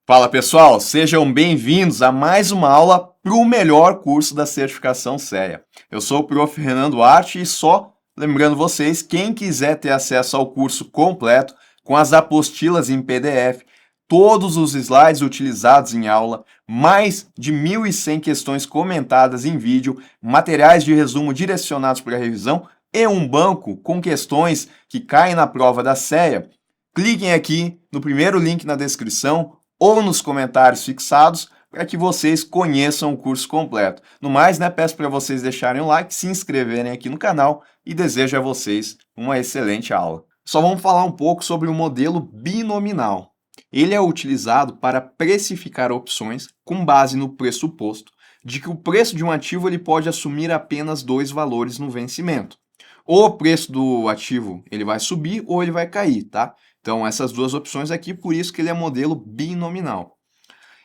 Fala pessoal, sejam bem-vindos a mais uma aula para o melhor curso da certificação CEA. Eu sou o Prof. Renan Duarte e só lembrando vocês, quem quiser ter acesso ao curso completo, com as apostilas em PDF, todos os slides utilizados em aula, mais de 1.100 questões comentadas em vídeo, materiais de resumo direcionados para a revisão e um banco com questões que caem na prova da CEA, cliquem aqui no primeiro link na descrição ou nos comentários fixados para que vocês conheçam o curso completo. No mais, peço para vocês deixarem o like, se inscreverem aqui no canal e desejo a vocês uma excelente aula. Só vamos falar um pouco sobre o modelo binominal. Ele é utilizado para precificar opções com base no pressuposto de que o preço de um ativo ele pode assumir apenas dois valores no vencimento. Ou o preço do ativo ele vai subir ou ele vai cair, tá? Então, essas duas opções aqui, por isso que ele é modelo binominal.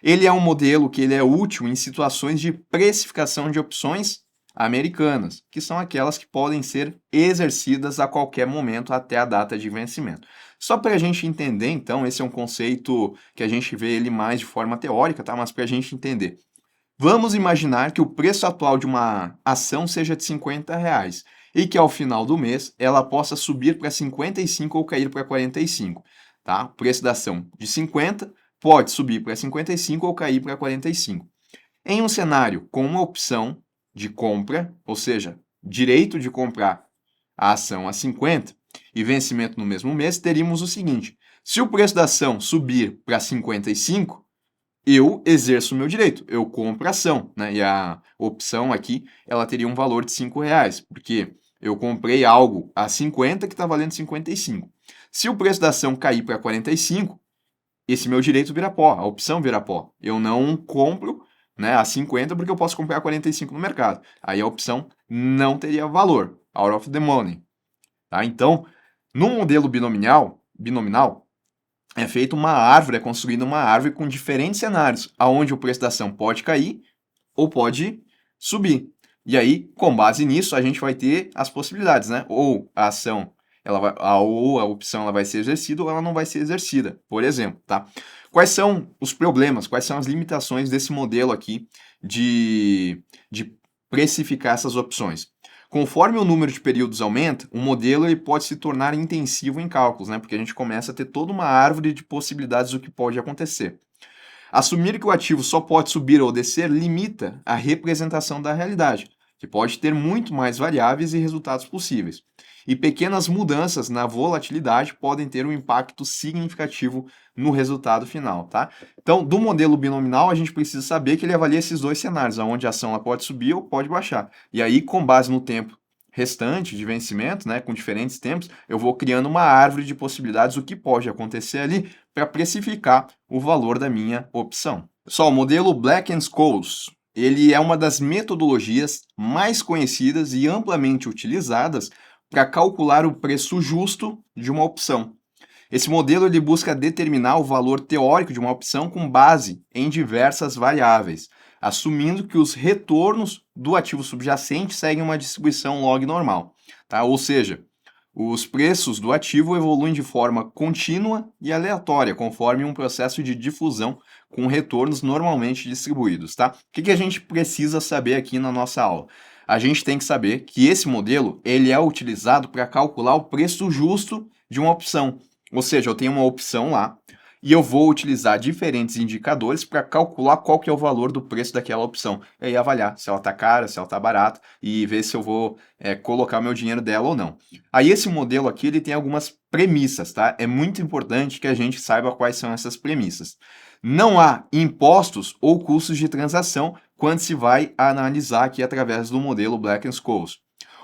Ele é um modelo que ele é útil em situações de precificação de opções americanas, que são aquelas que podem ser exercidas a qualquer momento até a data de vencimento. Só para a gente entender, então, esse é um conceito que a gente vê ele mais de forma teórica, tá? Mas para a gente entender. Vamos imaginar que o preço atual de uma ação seja de R$ 50 e que ao final do mês ela possa subir para 55 ou cair para 45, tá? O preço da ação de 50 pode subir para 55 ou cair para 45. Em um cenário com uma opção de compra, ou seja, direito de comprar a ação a 50 e vencimento no mesmo mês, teríamos o seguinte: se o preço da ação subir para 55, eu exerço o meu direito, eu compro a ação, né? E a opção aqui, ela teria um valor de R$ 5, porque eu comprei algo a 50 que está valendo 55. Se o preço da ação cair para 45, esse meu direito vira pó, a opção vira pó. Eu não compro, né, a 50 porque eu posso comprar a 45 no mercado. Aí a opção não teria valor, out of the money. Tá? Então, no modelo binominal, é feita uma árvore, é construída uma árvore com diferentes cenários, aonde o preço da ação pode cair ou pode subir. E aí, com base nisso, a gente vai ter as possibilidades, né? Ou a ação, ou a opção ela vai ser exercida ou ela não vai ser exercida, por exemplo, tá? Quais são os problemas, quais são as limitações desse modelo aqui de precificar essas opções? Conforme o número de períodos aumenta, o modelo ele pode se tornar intensivo em cálculos, né? Porque a gente começa a ter toda uma árvore de possibilidades do que pode acontecer. Assumir que o ativo só pode subir ou descer limita a representação da realidade, que pode ter muito mais variáveis e resultados possíveis. E pequenas mudanças na volatilidade podem ter um impacto significativo no resultado final, tá? Então, do modelo binominal, a gente precisa saber que ele avalia esses dois cenários, onde a ação ela pode subir ou pode baixar. E aí, com base no tempo restante de vencimento, né, com diferentes tempos, eu vou criando uma árvore de possibilidades do que pode acontecer ali para precificar o valor da minha opção. Só o modelo Black and Scholes, ele é uma das metodologias mais conhecidas e amplamente utilizadas para calcular o preço justo de uma opção. Esse modelo ele busca determinar o valor teórico de uma opção com base em diversas variáveis, assumindo que os retornos do ativo subjacente seguem uma distribuição log normal, tá? Ou seja, os preços do ativo evoluem de forma contínua e aleatória, conforme um processo de difusão com retornos normalmente distribuídos, tá? O que a gente precisa saber aqui na nossa aula? A gente tem que saber que esse modelo ele é utilizado para calcular o preço justo de uma opção. Ou seja, eu tenho uma opção lá e eu vou utilizar diferentes indicadores para calcular qual que é o valor do preço daquela opção. E aí avaliar se ela está cara, se ela está barata e ver se eu vou colocar meu dinheiro dela ou não. Aí esse modelo aqui ele tem algumas premissas, tá? É muito importante que a gente saiba quais são essas premissas. Não há impostos ou custos de transação quando se vai analisar aqui através do modelo Black and Scholes.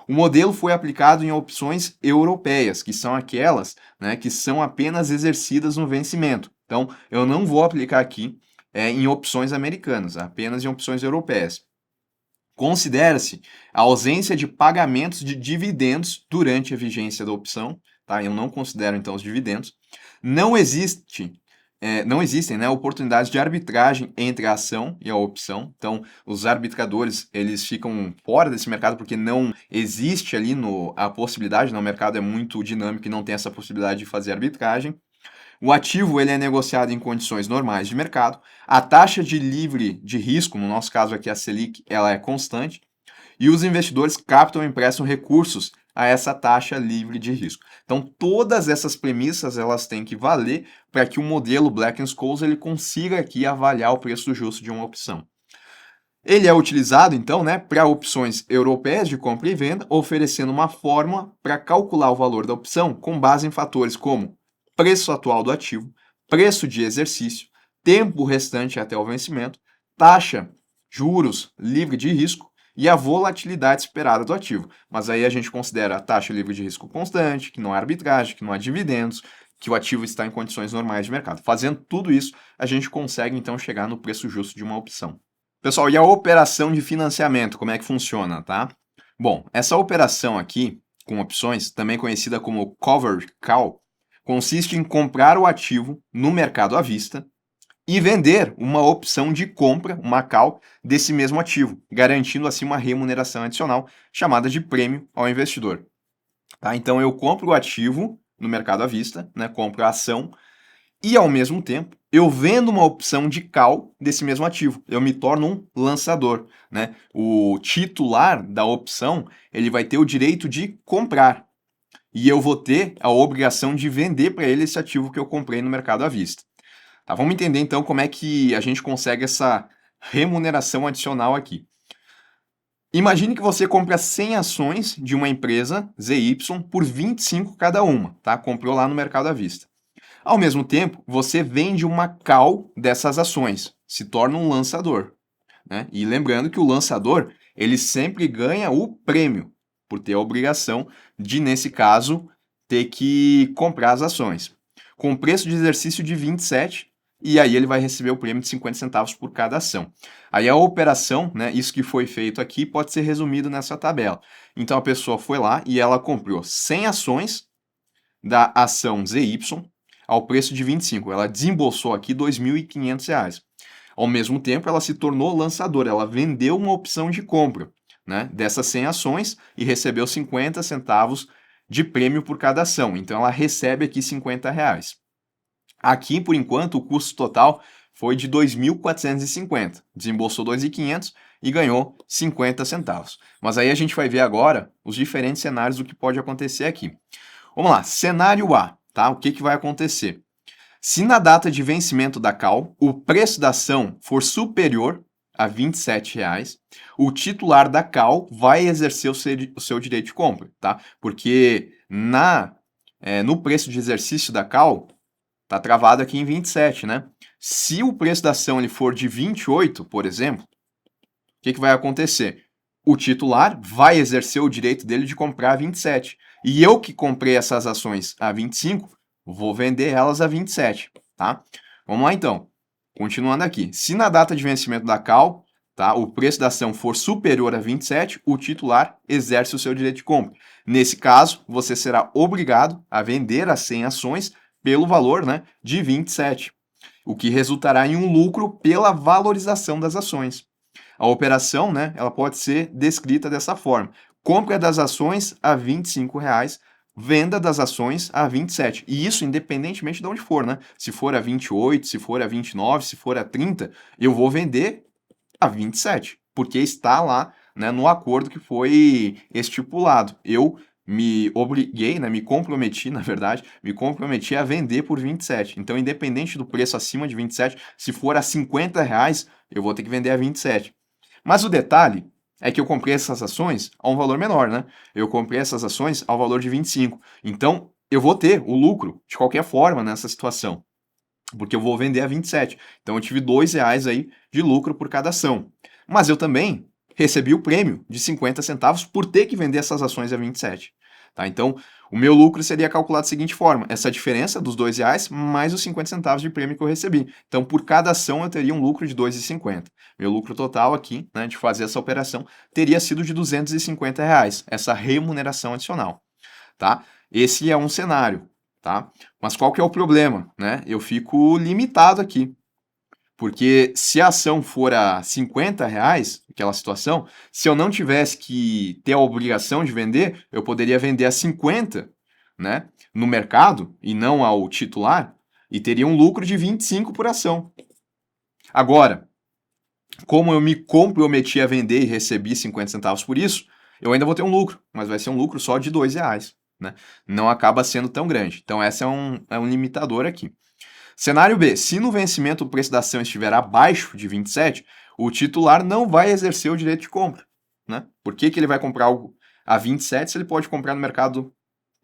O modelo foi aplicado em opções europeias, que são aquelas, né, que são apenas exercidas no vencimento. Então, eu não vou aplicar aqui em opções americanas, apenas em opções europeias. Considera-se a ausência de pagamentos de dividendos durante a vigência da opção, tá? Eu não considero então os dividendos. Não existe não existem, né, oportunidades de arbitragem entre a ação e a opção. Então, os arbitradores eles ficam fora desse mercado porque não existe ali a possibilidade, né, o mercado é muito dinâmico e não tem essa possibilidade de fazer arbitragem. O ativo ele é negociado em condições normais de mercado, a taxa de livre de risco, no nosso caso aqui a Selic, ela é constante, e os investidores captam e emprestam recursos a essa taxa livre de risco. Então, todas essas premissas elas têm que valer para que o modelo Black Scholes ele consiga aqui avaliar o preço justo de uma opção. Ele é utilizado, então, né, para opções europeias de compra e venda, oferecendo uma fórmula para calcular o valor da opção com base em fatores como preço atual do ativo, preço de exercício, tempo restante até o vencimento, taxa, juros livre de risco e a volatilidade esperada do ativo. Mas aí a gente considera a taxa livre de risco constante, que não há arbitragem, que não há dividendos, que o ativo está em condições normais de mercado. Fazendo tudo isso, a gente consegue então chegar no preço justo de uma opção. Pessoal, e a operação de financiamento, como é que funciona, tá? Bom, essa operação aqui, com opções, também conhecida como covered call, consiste em comprar o ativo no mercado à vista e vender uma opção de compra, uma call, desse mesmo ativo, garantindo assim uma remuneração adicional chamada de prêmio ao investidor. Tá? Então eu compro o ativo no mercado à vista, né? Compro a ação e, ao mesmo tempo, eu vendo uma opção de call desse mesmo ativo. Eu me torno um lançador, né? O titular da opção, ele vai ter o direito de comprar. E eu vou ter a obrigação de vender para ele esse ativo que eu comprei no mercado à vista. Tá, vamos entender, então, como é que a gente consegue essa remuneração adicional aqui. Imagine que você compra 100 ações de uma empresa ZY por 25 cada uma, tá? Comprou lá no mercado à vista. Ao mesmo tempo, você vende uma call dessas ações, se torna um lançador, né? E lembrando que o lançador, ele sempre ganha o prêmio, por ter a obrigação de, nesse caso, ter que comprar as ações. Com preço de exercício de 27, e aí ele vai receber o prêmio de 50 centavos por cada ação. Aí a operação, né, isso que foi feito aqui, pode ser resumido nessa tabela. Então a pessoa foi lá e ela comprou 100 ações da ação ZY, ao preço de 25. Ela desembolsou aqui R$ 2.500. Ao mesmo tempo, ela se tornou lançadora, ela vendeu uma opção de compra, né, dessas 100 ações e recebeu 50 centavos de prêmio por cada ação. Então, ela recebe aqui R$ 50. Aqui, por enquanto, o custo total foi de 2.450. Desembolsou 2.500 e ganhou 50 centavos. Mas aí a gente vai ver agora os diferentes cenários do que pode acontecer aqui. Vamos lá, cenário A. Tá? O que vai acontecer? Se na data de vencimento da call, o preço da ação for superior a R$ 27, o titular da call vai exercer o seu direito de compra, tá? Porque no preço de exercício da call, tá travado aqui em 27, né? Se o preço da ação ele for de 28, por exemplo, o que vai acontecer? O titular vai exercer o direito dele de comprar a 27. E eu que comprei essas ações a 25, vou vender elas a 27, tá? Vamos lá então. Continuando aqui. Se na data de vencimento da call, tá, o preço da ação for superior a 27, o titular exerce o seu direito de compra. Nesse caso, você será obrigado a vender as 100 ações pelo valor, né, de 27, o que resultará em um lucro pela valorização das ações. A operação, né, ela pode ser descrita dessa forma. Compra das ações a R$ 25, venda das ações a 27. E isso independentemente de onde for, né? Se for a 28, se for a 29, se for a 30, eu vou vender a 27, porque está lá, né, no acordo que foi estipulado. Eu me obriguei, né, me comprometi, na verdade, me comprometi a vender por 27. Então, independente do preço acima de 27, se for a 50 reais, eu vou ter que vender a 27. Mas o detalhe é que eu comprei essas ações a um valor menor, né? Eu comprei essas ações ao valor de 25. Então, eu vou ter o lucro de qualquer forma nessa situação, porque eu vou vender a 27. Então, eu tive R$ 2 aí de lucro por cada ação. Mas eu também recebi o prêmio de 50 centavos por ter que vender essas ações a 27. Tá? Então, o meu lucro seria calculado da seguinte forma: essa diferença dos R$ 2 mais os 50 centavos de prêmio que eu recebi. Então, por cada ação, eu teria um lucro de R$ 2,50. Meu lucro total aqui, né, de fazer essa operação, teria sido de R$ 250, essa remuneração adicional. Tá? Esse é um cenário. Tá? Mas qual que é o problema? Né? Eu fico limitado aqui. Porque se a ação for a R$ 50, aquela situação, se eu não tivesse que ter a obrigação de vender, eu poderia vender a 50, né, no mercado e não ao titular, e teria um lucro de 25 por ação. Agora, como eu me comprometi a vender e recebi 50 centavos por isso, eu ainda vou ter um lucro, mas vai ser um lucro só de R$2, né? Não acaba sendo tão grande. Então, esse é um limitador aqui. Cenário B, se no vencimento o preço da ação estiver abaixo de 27, o titular não vai exercer o direito de compra, né? Por que ele vai comprar algo a 27 se ele pode comprar no mercado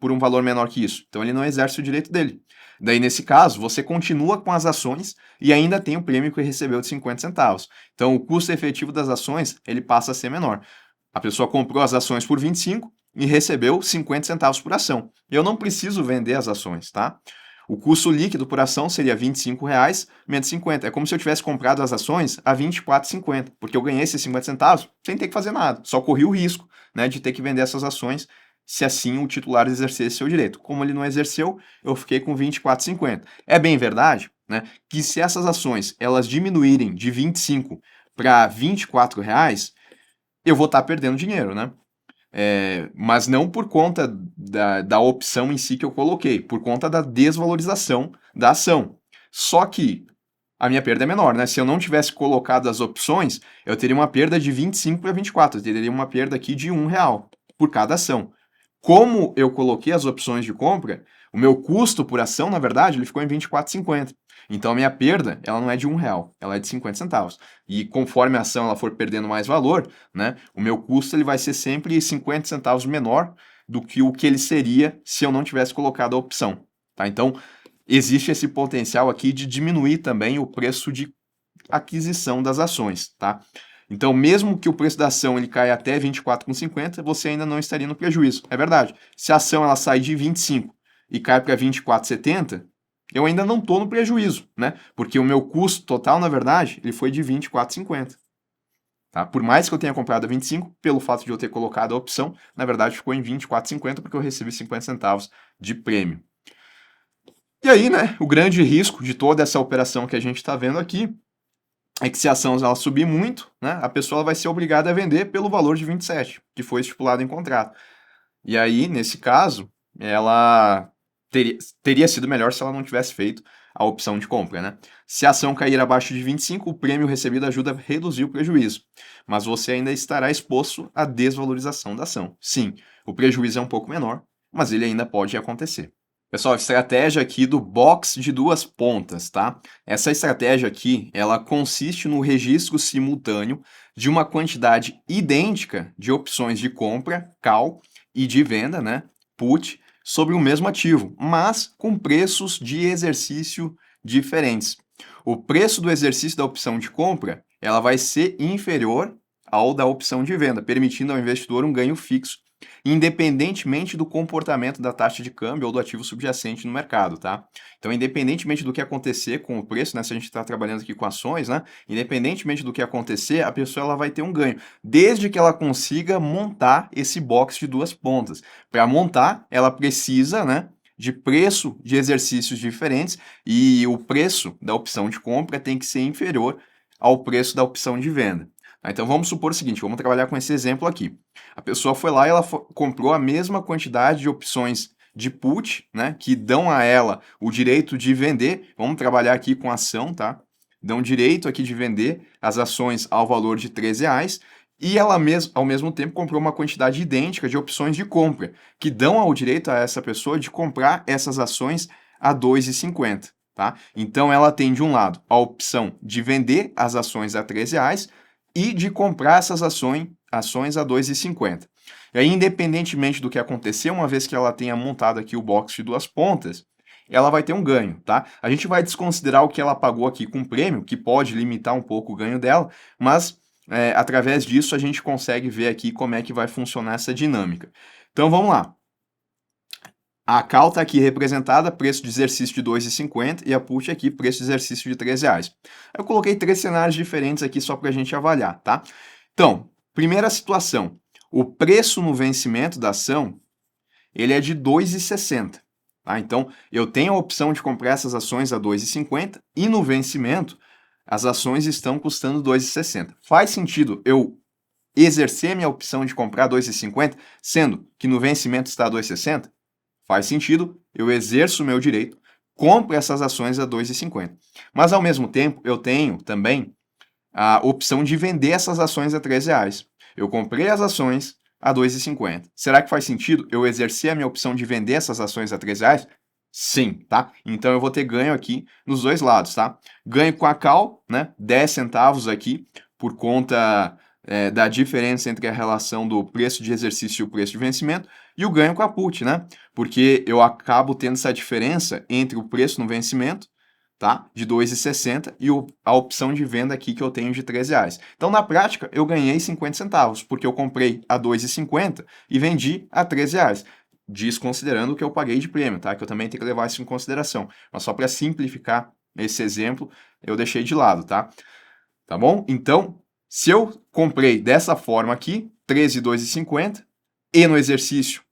por um valor menor que isso? Então ele não exerce o direito dele. Daí, nesse caso, você continua com as ações e ainda tem o prêmio que recebeu de 50 centavos. Então o custo efetivo das ações ele passa a ser menor. A pessoa comprou as ações por 25 e recebeu 50 centavos por ação. Eu não preciso vender as ações, tá? O custo líquido por ação seria R$25 menos 50. É como se eu tivesse comprado as ações a R$24,50, porque eu ganhei esses 50 centavos sem ter que fazer nada. Só corri o risco, né, de ter que vender essas ações se assim o titular exercesse seu direito. Como ele não exerceu, eu fiquei com R$24,50. É bem verdade, né, que se essas ações elas diminuírem de 25 para R$24, eu vou estar perdendo dinheiro, né? Mas não por conta da opção em si que eu coloquei, por conta da desvalorização da ação. Só que a minha perda é menor, né? Se eu não tivesse colocado as opções, eu teria uma perda de 25 para 24, eu teria uma perda aqui de R$1 por cada ação. Como eu coloquei as opções de compra, o meu custo por ação, na verdade, ele ficou em R$24,50. Então a minha perda, ela não é de R$1, ela é de 50 centavos. E conforme a ação ela for perdendo mais valor, né, o meu custo ele vai ser sempre 50 centavos menor do que o que ele seria se eu não tivesse colocado a opção. Tá? Então existe esse potencial aqui de diminuir também o preço de aquisição das ações, tá? Então, mesmo que o preço da ação ele caia até 24,50, você ainda não estaria no prejuízo. É verdade. Se a ação ela sai de 25 e cai para 24,70, eu ainda não estou no prejuízo, né? Porque o meu custo total, na verdade, ele foi de 24,50. Tá? Por mais que eu tenha comprado a 25, pelo fato de eu ter colocado a opção, na verdade ficou em 24,50 porque eu recebi 50 centavos de prêmio. E aí, né, o grande risco de toda essa operação que a gente está vendo aqui é que se a ação ela subir muito, né, a pessoa vai ser obrigada a vender pelo valor de 27, que foi estipulado em contrato. E aí, nesse caso, ela teria sido melhor se ela não tivesse feito a opção de compra, né? Se a ação cair abaixo de 25, o prêmio recebido ajuda a reduzir o prejuízo, mas você ainda estará exposto à desvalorização da ação. Sim, o prejuízo é um pouco menor, mas ele ainda pode acontecer. Pessoal, estratégia aqui do box de duas pontas, tá? Essa estratégia aqui, ela consiste no registro simultâneo de uma quantidade idêntica de opções de compra, call, e de venda, né, put, sobre o mesmo ativo, mas com preços de exercício diferentes. O preço do exercício da opção de compra, ela vai ser inferior ao da opção de venda, permitindo ao investidor um ganho fixo, independentemente do comportamento da taxa de câmbio ou do ativo subjacente no mercado, tá? Então, independentemente do que acontecer com o preço, né, se a gente está trabalhando aqui com ações, né, independentemente do que acontecer, a pessoa ela vai ter um ganho, desde que ela consiga montar esse box de duas pontas. Para montar, ela precisa, né, de preço de exercícios diferentes e o preço da opção de compra tem que ser inferior ao preço da opção de venda. Então vamos supor o seguinte, vamos trabalhar com esse exemplo aqui. A pessoa foi lá e ela comprou a mesma quantidade de opções de put, né, que dão a ela o direito de vender. Vamos trabalhar aqui com ação, tá? Dão direito aqui de vender as ações ao valor de R$13 e ela ao mesmo tempo comprou uma quantidade idêntica de opções de compra, que dão ao direito a essa pessoa de comprar essas ações a R$2,50. Tá? Então ela tem de um lado a opção de vender as ações a R$13 e de comprar essas ações a R$2,50. E aí, independentemente do que acontecer, uma vez que ela tenha montado aqui o box de duas pontas, ela vai ter um ganho, tá? A gente vai desconsiderar o que ela pagou aqui com prêmio, que pode limitar um pouco o ganho dela, mas através disso a gente consegue ver aqui como é que vai funcionar essa dinâmica. Então vamos lá. A call está aqui representada, preço de exercício de R$2,50 e a put aqui, preço de exercício de R$13. Eu coloquei três cenários diferentes aqui só para a gente avaliar, tá? Então, primeira situação, o preço no vencimento da ação, ele é de R$2,60. Tá? Então, eu tenho a opção de comprar essas ações a R$2,50 e no vencimento, as ações estão custando R$2,60. Faz sentido eu exercer a minha opção de comprar R$2,50, sendo que no vencimento está R$2,60? Faz sentido, eu exerço o meu direito, compro essas ações a 2,50. Mas ao mesmo tempo, eu tenho também a opção de vender essas ações a R$3. Eu comprei as ações a 2,50. Será que faz sentido eu exercer a minha opção de vender essas ações a R$3? Sim, tá? Então eu vou ter ganho aqui nos dois lados, tá? Ganho com a call, né? 10 centavos aqui por conta da diferença entre a relação do preço de exercício e o preço de vencimento, e o ganho com a put, né? Porque eu acabo tendo essa diferença entre o preço no vencimento, tá? De 2,60 e a opção de venda aqui que eu tenho de R$3. Então, na prática, eu ganhei 50 centavos, porque eu comprei a 2,50 e vendi a R$3. Desconsiderando o que eu paguei de prêmio, tá? Que eu também tenho que levar isso em consideração. Mas só para simplificar esse exemplo, eu deixei de lado, tá? Tá bom? Então, se eu comprei dessa forma aqui, 13,2,50, e no exercício,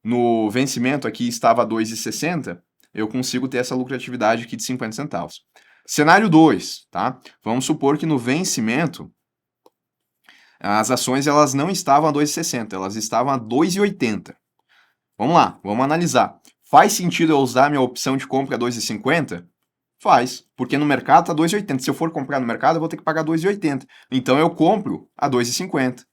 no vencimento aqui estava 2,60, eu consigo ter essa lucratividade aqui de 50 centavos. Cenário 2, tá? Vamos supor que no vencimento as ações elas não estavam a 2,60, elas estavam a 2,80. Vamos lá, vamos analisar. Faz sentido eu usar minha opção de compra a 2,50? Faz, porque no mercado está 2,80. Se eu for comprar no mercado, eu vou ter que pagar 2,80. Então eu compro a 2,50.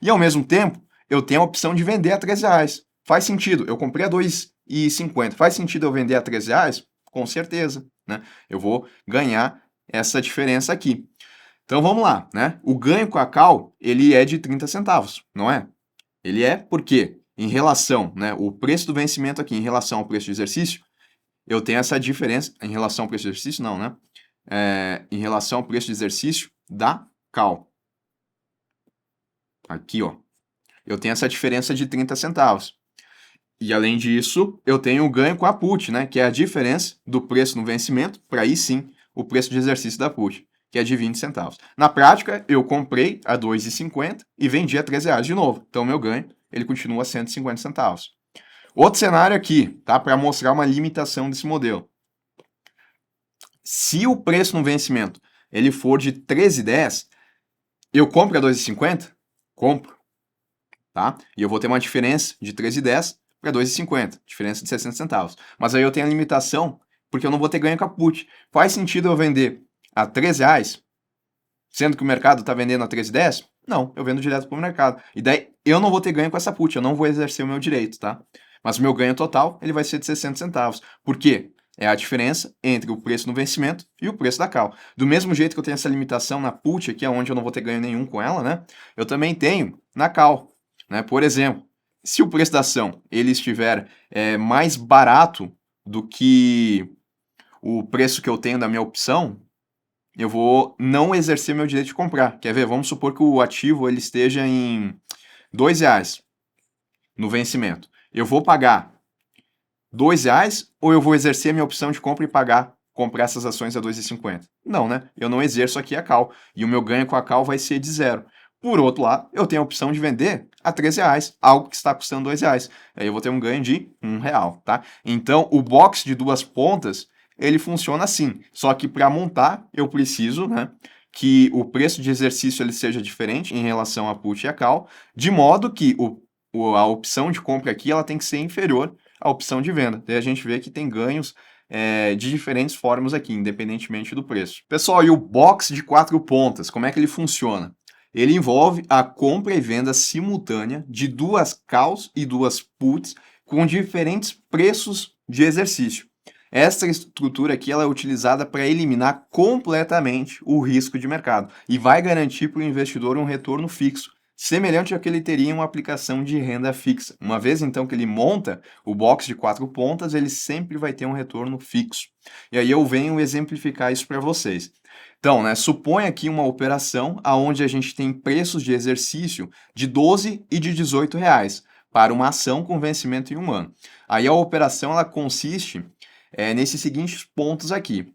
E ao mesmo tempo, eu tenho a opção de vender a R$3. Faz sentido, eu comprei a 2,50. Faz sentido eu vender a R$3? Com certeza, né? Eu vou ganhar essa diferença aqui. Então vamos lá, né? O ganho com a call, ele é de 30 centavos, não é? Ele é porque em relação, né, o preço do vencimento aqui em relação ao preço de exercício, eu tenho essa diferença em relação ao preço de exercício, não, né? Em relação ao preço de exercício da call. Aqui, ó. Eu tenho essa diferença de 30 centavos. E além disso, eu tenho o ganho com a put, né? Que é a diferença do preço no vencimento para aí sim o preço de exercício da put, que é de 20 centavos. Na prática, eu comprei a 2,50 e vendi a R$3 de novo. Então, meu ganho, ele continua a 150 centavos. Outro cenário aqui, tá? Para mostrar uma limitação desse modelo. Se o preço no vencimento ele for de 13,10, eu compro a 2,50? Compro, tá? E eu vou ter uma diferença de 13,10 para 2,50, diferença de 60 centavos. Mas aí eu tenho a limitação, porque eu não vou ter ganho com a put. Faz sentido eu vender a R$3, sendo que o mercado está vendendo a 13,10? Não, eu vendo direto para o mercado. E daí eu não vou ter ganho com essa put, eu não vou exercer o meu direito, tá? Mas o meu ganho total ele vai ser de 60 centavos. Por quê? É a diferença entre o preço no vencimento e o preço da call. Do mesmo jeito que eu tenho essa limitação na put aqui, onde eu não vou ter ganho nenhum com ela, né? Eu também tenho na call, né? Por exemplo, se o preço da ação ele estiver mais barato do que o preço que eu tenho da minha opção, eu vou não exercer meu direito de comprar. Quer ver? Vamos supor que o ativo ele esteja em R$2 no vencimento. Eu vou pagar R$2 ou eu vou exercer a minha opção de compra e comprar essas ações a 2,50? Não, né? Eu não exerço aqui a call. E o meu ganho com a call vai ser de zero. Por outro lado, eu tenho a opção de vender a R$13, algo que está custando R$2. Aí eu vou ter um ganho de R$1, tá? Então, o box de duas pontas, ele funciona assim. Só que para montar, eu preciso, né, que o preço de exercício ele seja diferente em relação à put e a call, de modo que a opção de compra aqui ela tem que ser inferior à opção de venda. Daí a gente vê que tem ganhos de diferentes formas aqui, independentemente do preço. Pessoal, e o box de 4 pontas, como é que ele funciona? Ele envolve a compra e venda simultânea de duas calls e duas puts com diferentes preços de exercício. Essa estrutura aqui ela é utilizada para eliminar completamente o risco de mercado e vai garantir para o investidor um retorno fixo, semelhante ao que ele teria em uma aplicação de renda fixa. Uma vez então que ele monta o box de 4 pontas, ele sempre vai ter um retorno fixo. E aí eu venho exemplificar isso para vocês. Então, né, supõe aqui uma operação onde a gente tem preços de exercício de 12 e de 18 reais para uma ação com vencimento em um ano. Aí a operação ela consiste nesses seguintes pontos aqui.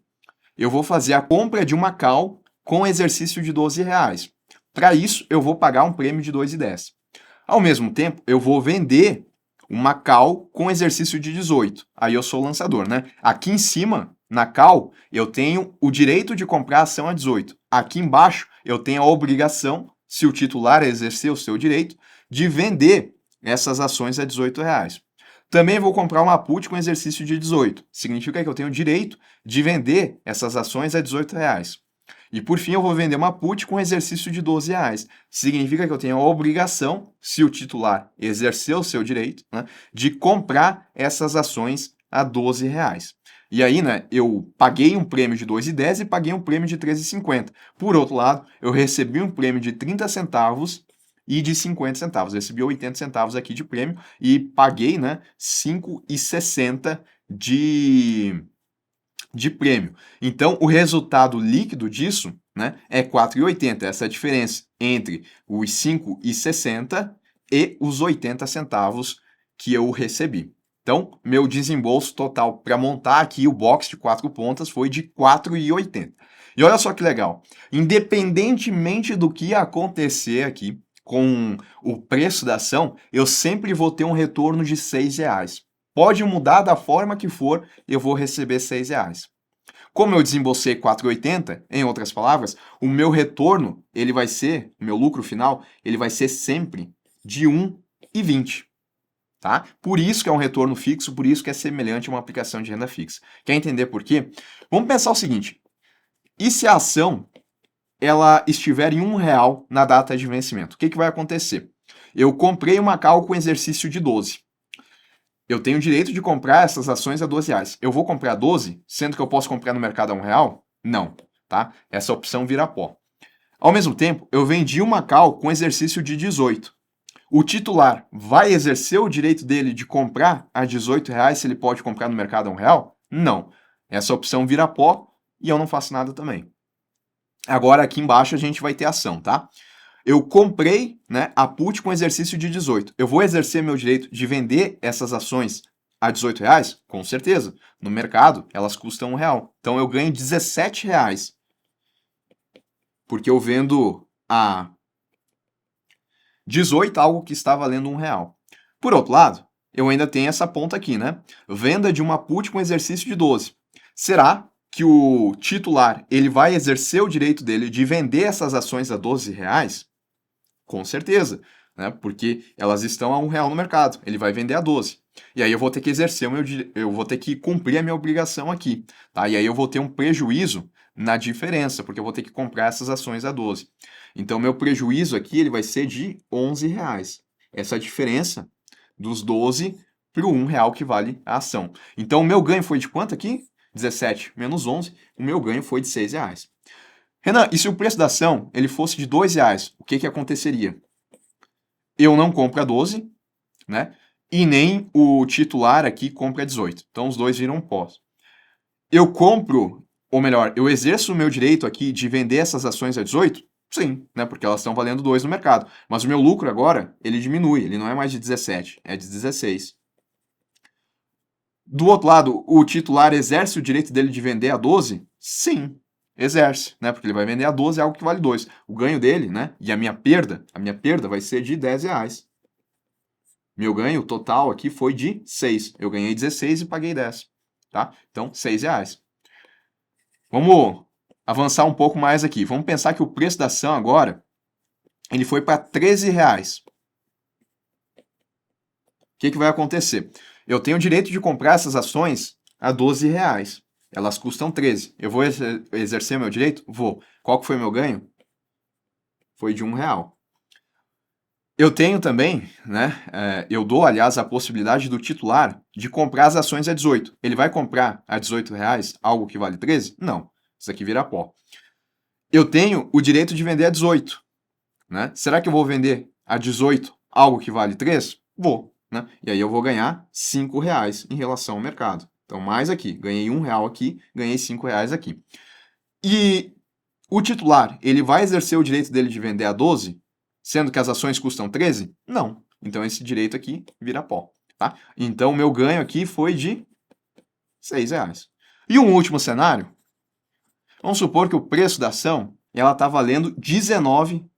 Eu vou fazer a compra de uma call com exercício de 12 reais. Para isso, eu vou pagar um prêmio de 2,10. Ao mesmo tempo, eu vou vender uma call com exercício de 18. Aí eu sou o lançador, né? Aqui em cima, na call, eu tenho o direito de comprar a ação a 18. Aqui embaixo, eu tenho a obrigação, se o titular exercer o seu direito, de vender essas ações a 18 reais. Também vou comprar uma put com exercício de 18. Significa que eu tenho o direito de vender essas ações a R$18. E por fim, eu vou vender uma put com exercício de R$12. Significa que eu tenho a obrigação, se o titular exercer o seu direito, né, de comprar essas ações a R$12. E aí, né, eu paguei um prêmio de 2,10 e paguei um prêmio de 13,50. Por outro lado, eu recebi um prêmio de 30 centavos e de 50 centavos. Eu recebi 80 centavos aqui de prêmio e paguei, né, 5,60 de prêmio. Então, o resultado líquido disso, né, é 4,80. Essa é a diferença entre os 5,60 e os 80 centavos que eu recebi. Então, meu desembolso total para montar aqui o box de 4 pontas foi de 4,80. E olha só que legal. Independentemente do que acontecer aqui com o preço da ação, eu sempre vou ter um retorno de R$6. Pode mudar da forma que for, eu vou receber R$6. Como eu desembolsei 4,80, em outras palavras, o meu retorno, ele vai ser, o meu lucro final, ele vai ser sempre de 1,20. Tá? Por isso que é um retorno fixo, por isso que é semelhante a uma aplicação de renda fixa. Quer entender por quê? Vamos pensar o seguinte, e se a ação ela estiver em R$1 na data de vencimento? O que vai acontecer? Eu comprei uma call com exercício de 12. Eu tenho o direito de comprar essas ações a R$12. Eu vou comprar 12, sendo que eu posso comprar no mercado a R$1? Não, tá? Essa opção vira pó. Ao mesmo tempo, eu vendi uma call com exercício de 18. O titular vai exercer o direito dele de comprar a R$18 se ele pode comprar no mercado a R$1? Não. Essa opção vira pó e eu não faço nada também. Agora aqui embaixo a gente vai ter ação, tá? Eu comprei, né, a put com exercício de 18. Eu vou exercer meu direito de vender essas ações a R$18? Com certeza. No mercado, elas custam R$1. Então eu ganho R$17. Porque eu vendo a 18 algo que está valendo R$1. Por outro lado, eu ainda tenho essa ponta aqui, né? Venda de uma put com exercício de 12. Será que o titular ele vai exercer o direito dele de vender essas ações a R$12? Com certeza, né? Porque elas estão a R$1 no mercado. Ele vai vender a 12. E aí eu vou ter que exercer eu vou ter que cumprir a minha obrigação aqui, tá? E aí eu vou ter um prejuízo na diferença, porque eu vou ter que comprar essas ações a 12. Então meu prejuízo aqui ele vai ser de R$11. Essa é a diferença dos 12 para o R$1 que vale a ação. Então o meu ganho foi de quanto aqui? 17 menos 11, o meu ganho foi de R$6. Renan, e se o preço da ação ele fosse de R$2, o que aconteceria? Eu não compro a 12, né? E nem o titular aqui compra a 18. Então os dois viram pós. Eu compro, ou melhor, eu exerço o meu direito aqui de vender essas ações a 18? Sim, né? Porque elas estão valendo 2 no mercado. Mas o meu lucro agora, ele diminui, ele não é mais de 17, é de 16. Do outro lado, o titular exerce o direito dele de vender a 12? Sim, exerce, né? Porque ele vai vender a 12 algo que vale 2. O ganho dele, né? E a minha perda vai ser de R$10. Meu ganho total aqui foi de 6. Eu ganhei 16 e paguei 10, tá? Então, R$6. Vamos avançar um pouco mais aqui. Vamos pensar que o preço da ação agora, ele foi para R$13. O que vai acontecer? Eu tenho o direito de comprar essas ações a R$12. Elas custam 13. Eu vou exercer meu direito? Vou. Qual que foi meu ganho? Foi de R$1. Eu tenho também, né? Eu dou, aliás, a possibilidade do titular de comprar as ações a 18. Ele vai comprar a R$18 algo que vale 13? Não. Isso aqui vira pó. Eu tenho o direito de vender a 18. Né? Será que eu vou vender a 18 algo que vale 3? Vou. Né? E aí eu vou ganhar R$5 em relação ao mercado. Então, mais aqui. Ganhei R$1 aqui, ganhei R$5 aqui. E o titular, ele vai exercer o direito dele de vender a 12, sendo que as ações custam 13? Não. Então, esse direito aqui vira pó. Tá? Então, o meu ganho aqui foi de R$6. E um último cenário. Vamos supor que o preço da ação ela está valendo R$19.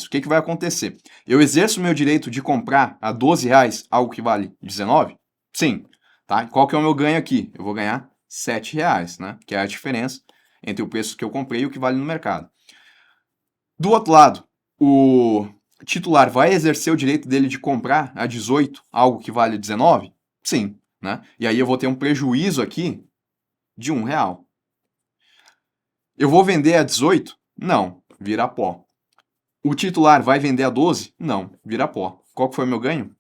O que vai acontecer? Eu exerço o meu direito de comprar a R$12 algo que vale 19? Sim. Tá? Qual que é o meu ganho aqui? Eu vou ganhar R$7, né? Que é a diferença entre o preço que eu comprei e o que vale no mercado. Do outro lado, o titular vai exercer o direito dele de comprar a 18 algo que vale 19? Sim, né? E aí eu vou ter um prejuízo aqui de R$ 1. Eu vou vender a 18? Não, vira pó. O titular vai vender a 12? Não, vira pó. Qual que foi o meu ganho? R$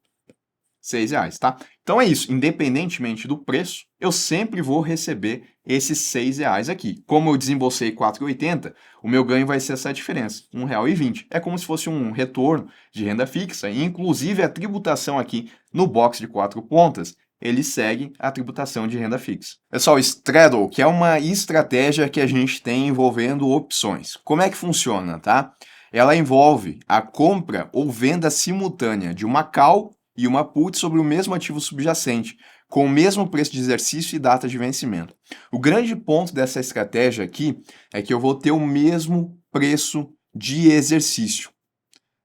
6, tá? Então é isso, independentemente do preço, eu sempre vou receber esses R$ 6 aqui. Como eu desembolsei 4,80, o meu ganho vai ser essa diferença, R$ 1,20. É como se fosse um retorno de renda fixa, e inclusive a tributação aqui no box de 4 pontas, ele segue a tributação de renda fixa. Pessoal, Straddle, que é uma estratégia que a gente tem envolvendo opções. Como é que funciona, tá? Ela envolve a compra ou venda simultânea de uma call e uma put sobre o mesmo ativo subjacente, com o mesmo preço de exercício e data de vencimento. O grande ponto dessa estratégia aqui é que eu vou ter o mesmo preço de exercício.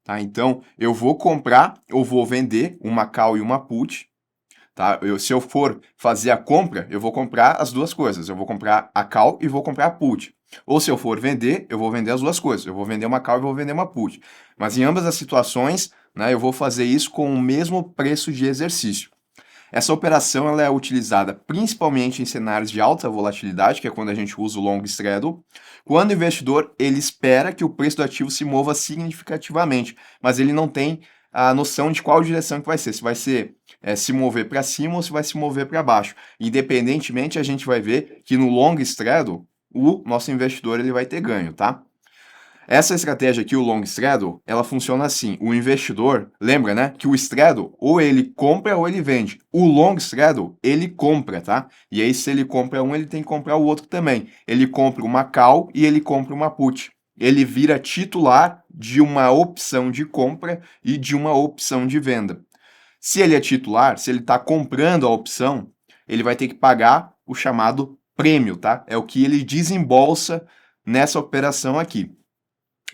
Tá? Então, eu vou comprar ou vou vender uma call e uma put. Tá? Se eu for fazer a compra, eu vou comprar as duas coisas. Eu vou comprar a call e vou comprar a put. Ou se eu for vender, eu vou vender as duas coisas. Eu vou vender uma call e vou vender uma put. Mas em ambas as situações, né, eu vou fazer isso com o mesmo preço de exercício. Essa operação ela é utilizada principalmente em cenários de alta volatilidade, que é quando a gente usa o long straddle, quando o investidor ele espera que o preço do ativo se mova significativamente, mas ele não tem a noção de qual direção que vai ser, se vai ser se mover para cima ou se vai se mover para baixo. Independentemente, a gente vai ver que no long straddle, o nosso investidor ele vai ter ganho, tá? Essa estratégia aqui, o long straddle, ela funciona assim. O investidor, lembra, né, que o straddle ou ele compra ou ele vende. O long straddle, ele compra, tá? E aí se ele compra um, ele tem que comprar o outro também. Ele compra uma call e ele compra uma put. Ele vira titular de uma opção de compra e de uma opção de venda. Se ele é titular, se ele está comprando a opção, ele vai ter que pagar o chamado prêmio, tá? É o que ele desembolsa nessa operação aqui.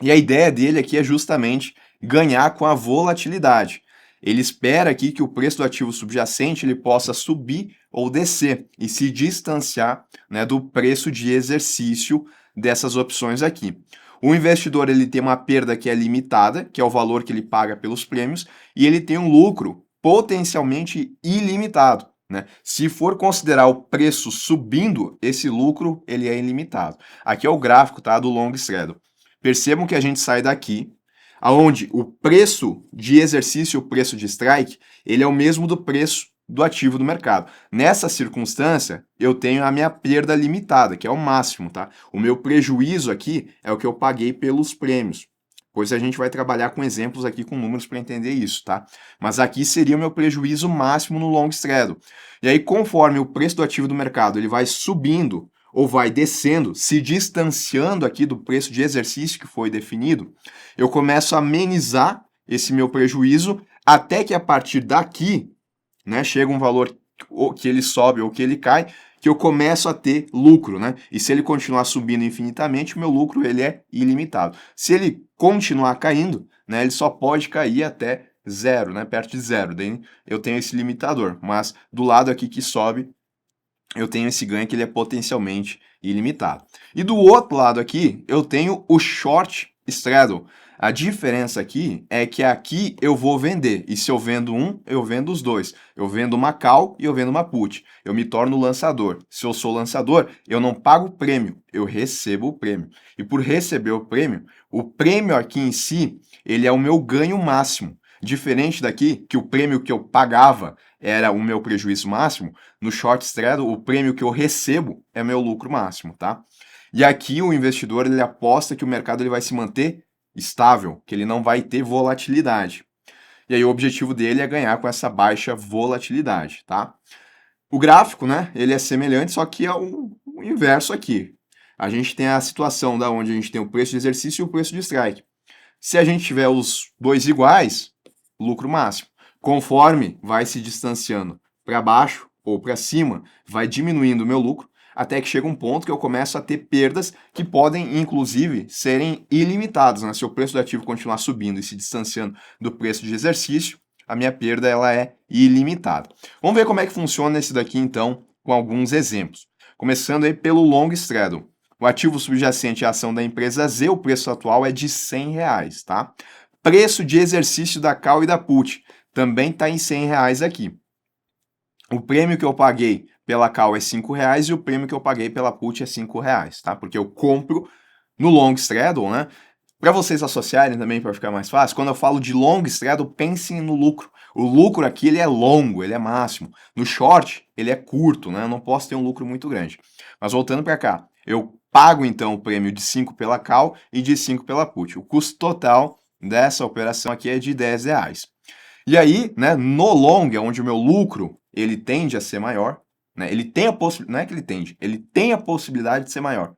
E a ideia dele aqui é justamente ganhar com a volatilidade. Ele espera aqui que o preço do ativo subjacente ele possa subir ou descer e se distanciar, né, do preço de exercício dessas opções aqui. O investidor ele tem uma perda que é limitada, que é o valor que ele paga pelos prêmios, e ele tem um lucro potencialmente ilimitado. Né? Se for considerar o preço subindo, esse lucro ele é ilimitado. Aqui é o gráfico, tá, do long straddle. Percebam que a gente sai daqui, aonde o preço de exercício e o preço de strike, ele é o mesmo do preço do ativo do mercado. Nessa circunstância, eu tenho a minha perda limitada, que é o máximo, tá? O meu prejuízo aqui é o que eu paguei pelos prêmios. Pois a gente vai trabalhar com exemplos aqui com números para entender isso, tá? Mas aqui seria o meu prejuízo máximo no long straddle. E aí, conforme o preço do ativo do mercado ele vai subindo ou vai descendo, se distanciando aqui do preço de exercício que foi definido, eu começo a amenizar esse meu prejuízo até que a partir daqui, né, chega um valor que ele sobe ou que ele cai, que eu começo a ter lucro, né? E se ele continuar subindo infinitamente, o meu lucro ele é ilimitado. Se ele continuar caindo, né, ele só pode cair até zero, né, perto de zero. Daí eu tenho esse limitador, mas do lado aqui que sobe, eu tenho esse ganho que ele é potencialmente ilimitado. E do outro lado aqui, eu tenho o short straddle. A diferença aqui é que aqui eu vou vender, e se eu vendo um, eu vendo os dois. Eu vendo uma call e eu vendo uma put. Eu me torno lançador. Se eu sou lançador, eu não pago o prêmio, eu recebo o prêmio. E por receber o prêmio aqui em si, ele é o meu ganho máximo. Diferente daqui, que o prêmio que eu pagava era o meu prejuízo máximo, no short straddle, o prêmio que eu recebo é meu lucro máximo, tá? E aqui o investidor ele aposta que o mercado ele vai se manter estável, que ele não vai ter volatilidade. E aí o objetivo dele é ganhar com essa baixa volatilidade, tá? O gráfico, né, ele é semelhante, só que é o inverso aqui. A gente tem a situação da onde a gente tem o preço de exercício e o preço de strike. Se a gente tiver os dois iguais, lucro máximo. Conforme vai se distanciando para baixo ou para cima, vai diminuindo o meu lucro, até que chega um ponto que eu começo a ter perdas que podem, inclusive, serem ilimitadas. Né? Se o preço do ativo continuar subindo e se distanciando do preço de exercício, a minha perda ela é ilimitada. Vamos ver como é que funciona esse daqui, então, com alguns exemplos. Começando aí pelo long straddle. O ativo subjacente é a ação da empresa Z, o preço atual é de R$ 100, tá? Preço de exercício da call e da put também está em R$ 100 aqui. o prêmio que eu paguei pela call é R$ 5 e o prêmio que eu paguei pela put é R$ 5, tá? Porque eu compro no long straddle, né? Para vocês associarem também, para ficar mais fácil, quando eu falo de long straddle, pensem no lucro. O lucro aqui ele é longo, ele é máximo. No short, ele é curto, né? Eu não posso ter um lucro muito grande. Mas voltando para cá, eu pago então o prêmio de 5 pela call e de 5 pela put. O custo total dessa operação aqui é de R$ 10. E aí, né, no long, onde o meu lucro ele tende a ser maior, né? Ele tem a possibilidade, não é que ele tende, ele tem a possibilidade de ser maior.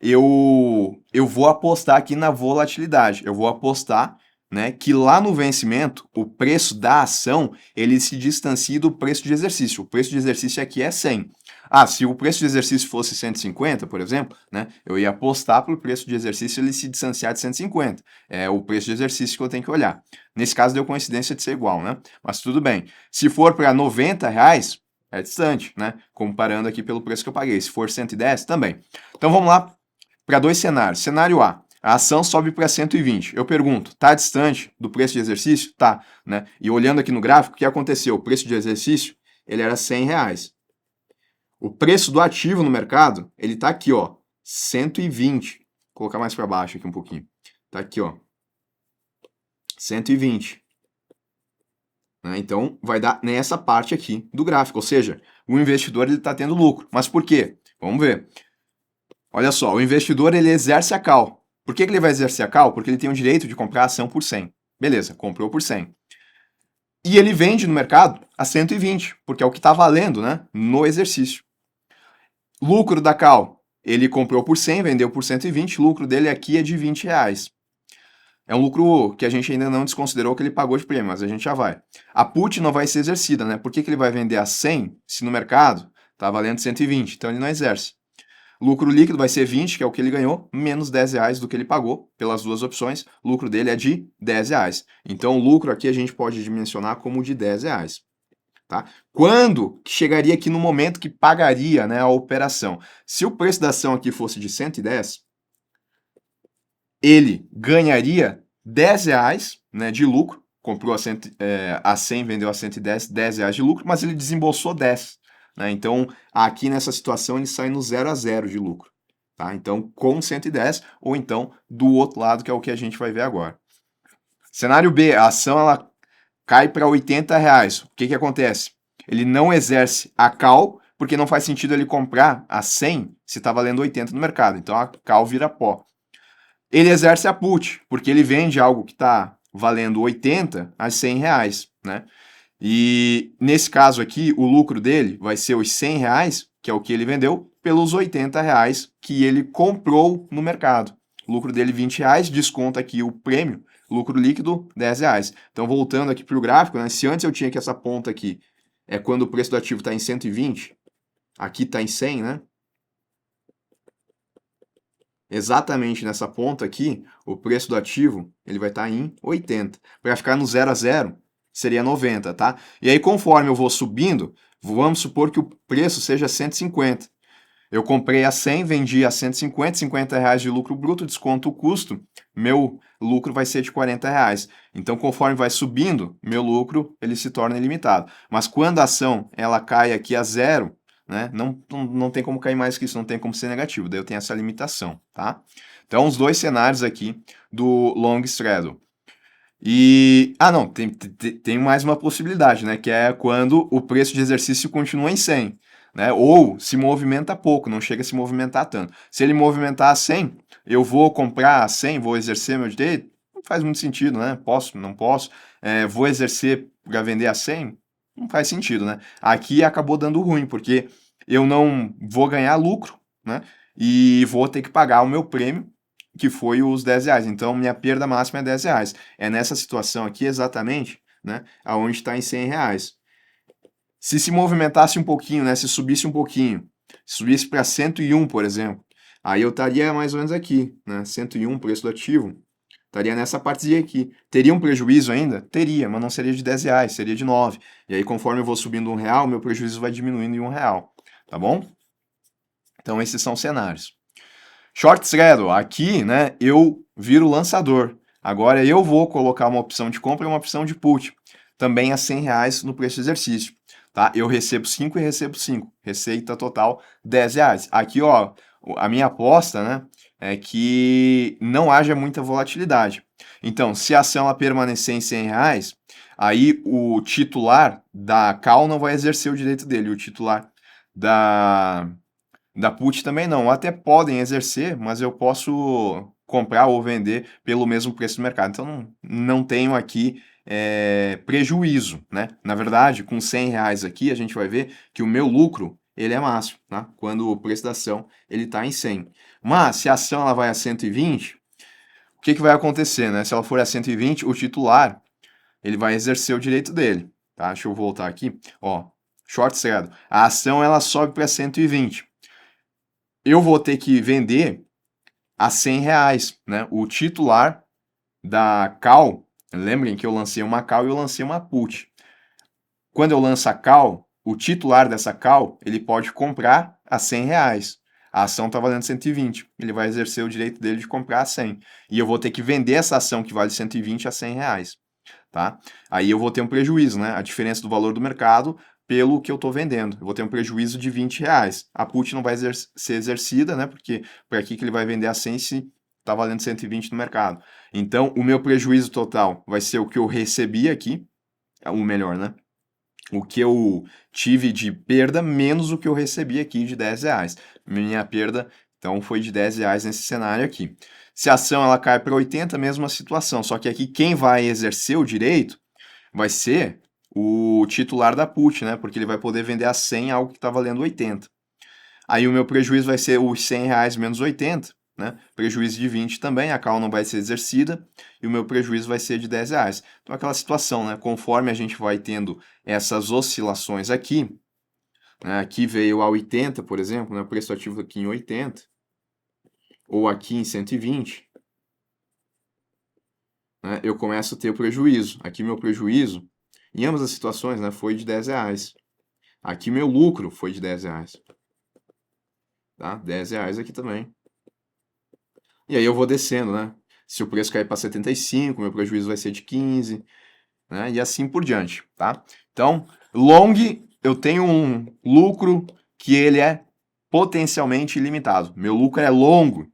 Eu vou apostar aqui na volatilidade. Eu vou apostar, né, que lá no vencimento, o preço da ação, ele se distancie do preço de exercício. O preço de exercício aqui é 100. Ah, se o preço de exercício fosse 150, por exemplo, né, eu ia apostar para o preço de exercício ele se distanciar de 150. É o preço de exercício que eu tenho que olhar. Nesse caso deu coincidência de ser igual, né? Mas tudo bem. Se for para R$ 90, é distante, né? Comparando aqui pelo preço que eu paguei. Se for 110, também. Então vamos lá para dois cenários. Cenário a ação sobe para 120. Eu pergunto, está distante do preço de exercício? Tá, né? E olhando aqui no gráfico, o que aconteceu? O preço de exercício, ele era R$ 100. O preço do ativo no mercado, ele está aqui, ó, 120. Vou colocar mais para baixo aqui um pouquinho. Está aqui, ó, 120. Né? Então, vai dar nessa parte aqui do gráfico. Ou seja, o investidor ele está tendo lucro. Mas por quê? Vamos ver. Olha só, o investidor ele exerce a call. Por que ele vai exercer a call? Porque ele tem o direito de comprar a ação por 100. Beleza, comprou por 100. E ele vende no mercado a 120, porque é o que está valendo, né, no exercício. Lucro da call, ele comprou por 100, vendeu por 120, o lucro dele aqui é de R$ 20. É um lucro que a gente ainda não desconsiderou que ele pagou de prêmio, mas a gente já vai. A put não vai ser exercida, né? Por que ele vai vender a 100 se no mercado está valendo 120? Então ele não exerce. Lucro líquido vai ser 20, que é o que ele ganhou, menos R$ 10 do que ele pagou pelas duas opções. O lucro dele é de R$ 10. Então, o lucro aqui a gente pode dimensionar como de R$ 10. Tá? Quando chegaria aqui no momento que pagaria, né, a operação? Se o preço da ação aqui fosse de 110, ele ganharia R$ 10, né, de lucro. Comprou a 100, vendeu a 110, R$ 10 de lucro, mas ele desembolsou 10. Né? Então, aqui nessa situação, ele sai no 0 a 0 de lucro. Tá? Então, com 110, ou então do outro lado, que é o que a gente vai ver agora. Cenário B, a ação ela cai para R$ 80. O que acontece? Ele não exerce a call, porque não faz sentido ele comprar a 100 se está valendo 80 no mercado. Então, a call vira pó. Ele exerce a put, porque ele vende algo que está valendo 80 a R$ 100, né? E nesse caso aqui, o lucro dele vai ser os R$ 100, que é o que ele vendeu, pelos R$ 80 que ele comprou no mercado. O lucro dele R$ 20, desconta aqui o prêmio, lucro líquido R$ 10. Então, voltando aqui para o gráfico, né, se antes eu tinha que essa ponta aqui é quando o preço do ativo está em 120, aqui está em 100, né? Exatamente nessa ponta aqui, o preço do ativo ele vai estar em 80. Para ficar no 0 a 0, seria 90, tá? E aí, conforme eu vou subindo, vamos supor que o preço seja 150. Eu comprei a 100, vendi a 150, R$ 50 de lucro bruto, desconto o custo, meu lucro vai ser de R$ 40. Então, conforme vai subindo, meu lucro ele se torna ilimitado. Mas quando a ação ela cai aqui a zero, né, não tem como cair mais que isso, não tem como ser negativo, daí eu tenho essa limitação, tá? Então, os dois cenários aqui do long straddle. E, não, tem mais uma possibilidade, né, que é quando o preço de exercício continua em 100, né, ou se movimenta pouco, não chega a se movimentar tanto. Se ele movimentar a 100, eu vou comprar a 100, vou exercer meu direito? Não faz muito sentido, né, posso, não posso, vou exercer para vender a 100? Não faz sentido, né. Aqui acabou dando ruim, porque eu não vou ganhar lucro, né, e vou ter que pagar o meu prêmio, que foi os R$ 10. Então, minha perda máxima é R$ 10. É nessa situação aqui, exatamente, né, aonde está em R$ 100. Se movimentasse um pouquinho, né, se subisse um pouquinho, subisse para 101, por exemplo, aí eu estaria mais ou menos aqui, né, 101, preço do ativo, estaria nessa partezinha aqui. Teria um prejuízo ainda? Teria, mas não seria de R$ 10, seria de 9. E aí, conforme eu vou subindo R$ 1, meu prejuízo vai diminuindo em R$ 1, tá bom? Então, esses são cenários. Short straddle, aqui, né, eu viro lançador. Agora eu vou colocar uma opção de compra e uma opção de put, também a R$ 100 no preço de exercício. tá? Eu recebo 5 e recebo 5. Receita total R$ 10. Aqui, ó, a minha aposta, né, é que não haja muita volatilidade. Então, se a ação ela permanecer em R$ 100, aí o titular da call não vai exercer o direito dele, o titular da, da put também não. Até podem exercer, mas eu posso comprar ou vender pelo mesmo preço do mercado. Então, não tenho aqui prejuízo, né? Na verdade, com R$ 100 aqui, a gente vai ver que o meu lucro ele é máximo, tá? Quando o preço da ação ele está em 100. Mas se a ação ela vai a 120, o que vai acontecer, né? Se ela for a 120, o titular ele vai exercer o direito dele, tá? Deixa eu voltar aqui, ó, short cedo. A ação ela sobe para 120. Eu vou ter que vender a R$ 100, né? O titular da call, lembrem que eu lancei uma call e eu lancei uma put. Quando eu lanço a call, o titular dessa call, ele pode comprar a R$ 100. A ação está valendo 120. Ele vai exercer o direito dele de comprar a 100. E eu vou ter que vender essa ação que vale 120 a R$ 100. Tá? Aí eu vou ter um prejuízo, né? A diferença do valor do mercado pelo que eu estou vendendo. Eu vou ter um prejuízo de R$ 20. A put não vai ser exercida, né? Porque por aqui que ele vai vender a 100 se está valendo 120 no mercado. Então, o meu prejuízo total vai ser o que eu recebi aqui, o melhor, né? O que eu tive de perda menos o que eu recebi aqui de R$ 10. Minha perda, então, foi de R$ 10 nesse cenário aqui. Se a ação ela cai para 80, mesma situação. Só que aqui quem vai exercer o direito vai ser o titular da put, né? Porque ele vai poder vender a 100 algo que está valendo 80. Aí o meu prejuízo vai ser os R$ 100 menos 80, né? Prejuízo de 20 também, a call não vai ser exercida e o meu prejuízo vai ser de R$ 10. Então aquela situação, né? Conforme a gente vai tendo essas oscilações aqui, né? Aqui veio a 80, por exemplo, né? O preço ativo aqui em 80, ou aqui em 120, né? Eu começo a ter o prejuízo. Aqui meu prejuízo, em ambas as situações, né? Foi de R$ 10. Aqui meu lucro foi de R$ 10. Tá? R$ 10 aqui também. E aí eu vou descendo, né? Se o preço cair para 75, meu prejuízo vai ser de 15, né? E assim por diante, tá? Então, long, eu tenho um lucro que ele é potencialmente ilimitado. Meu lucro é longo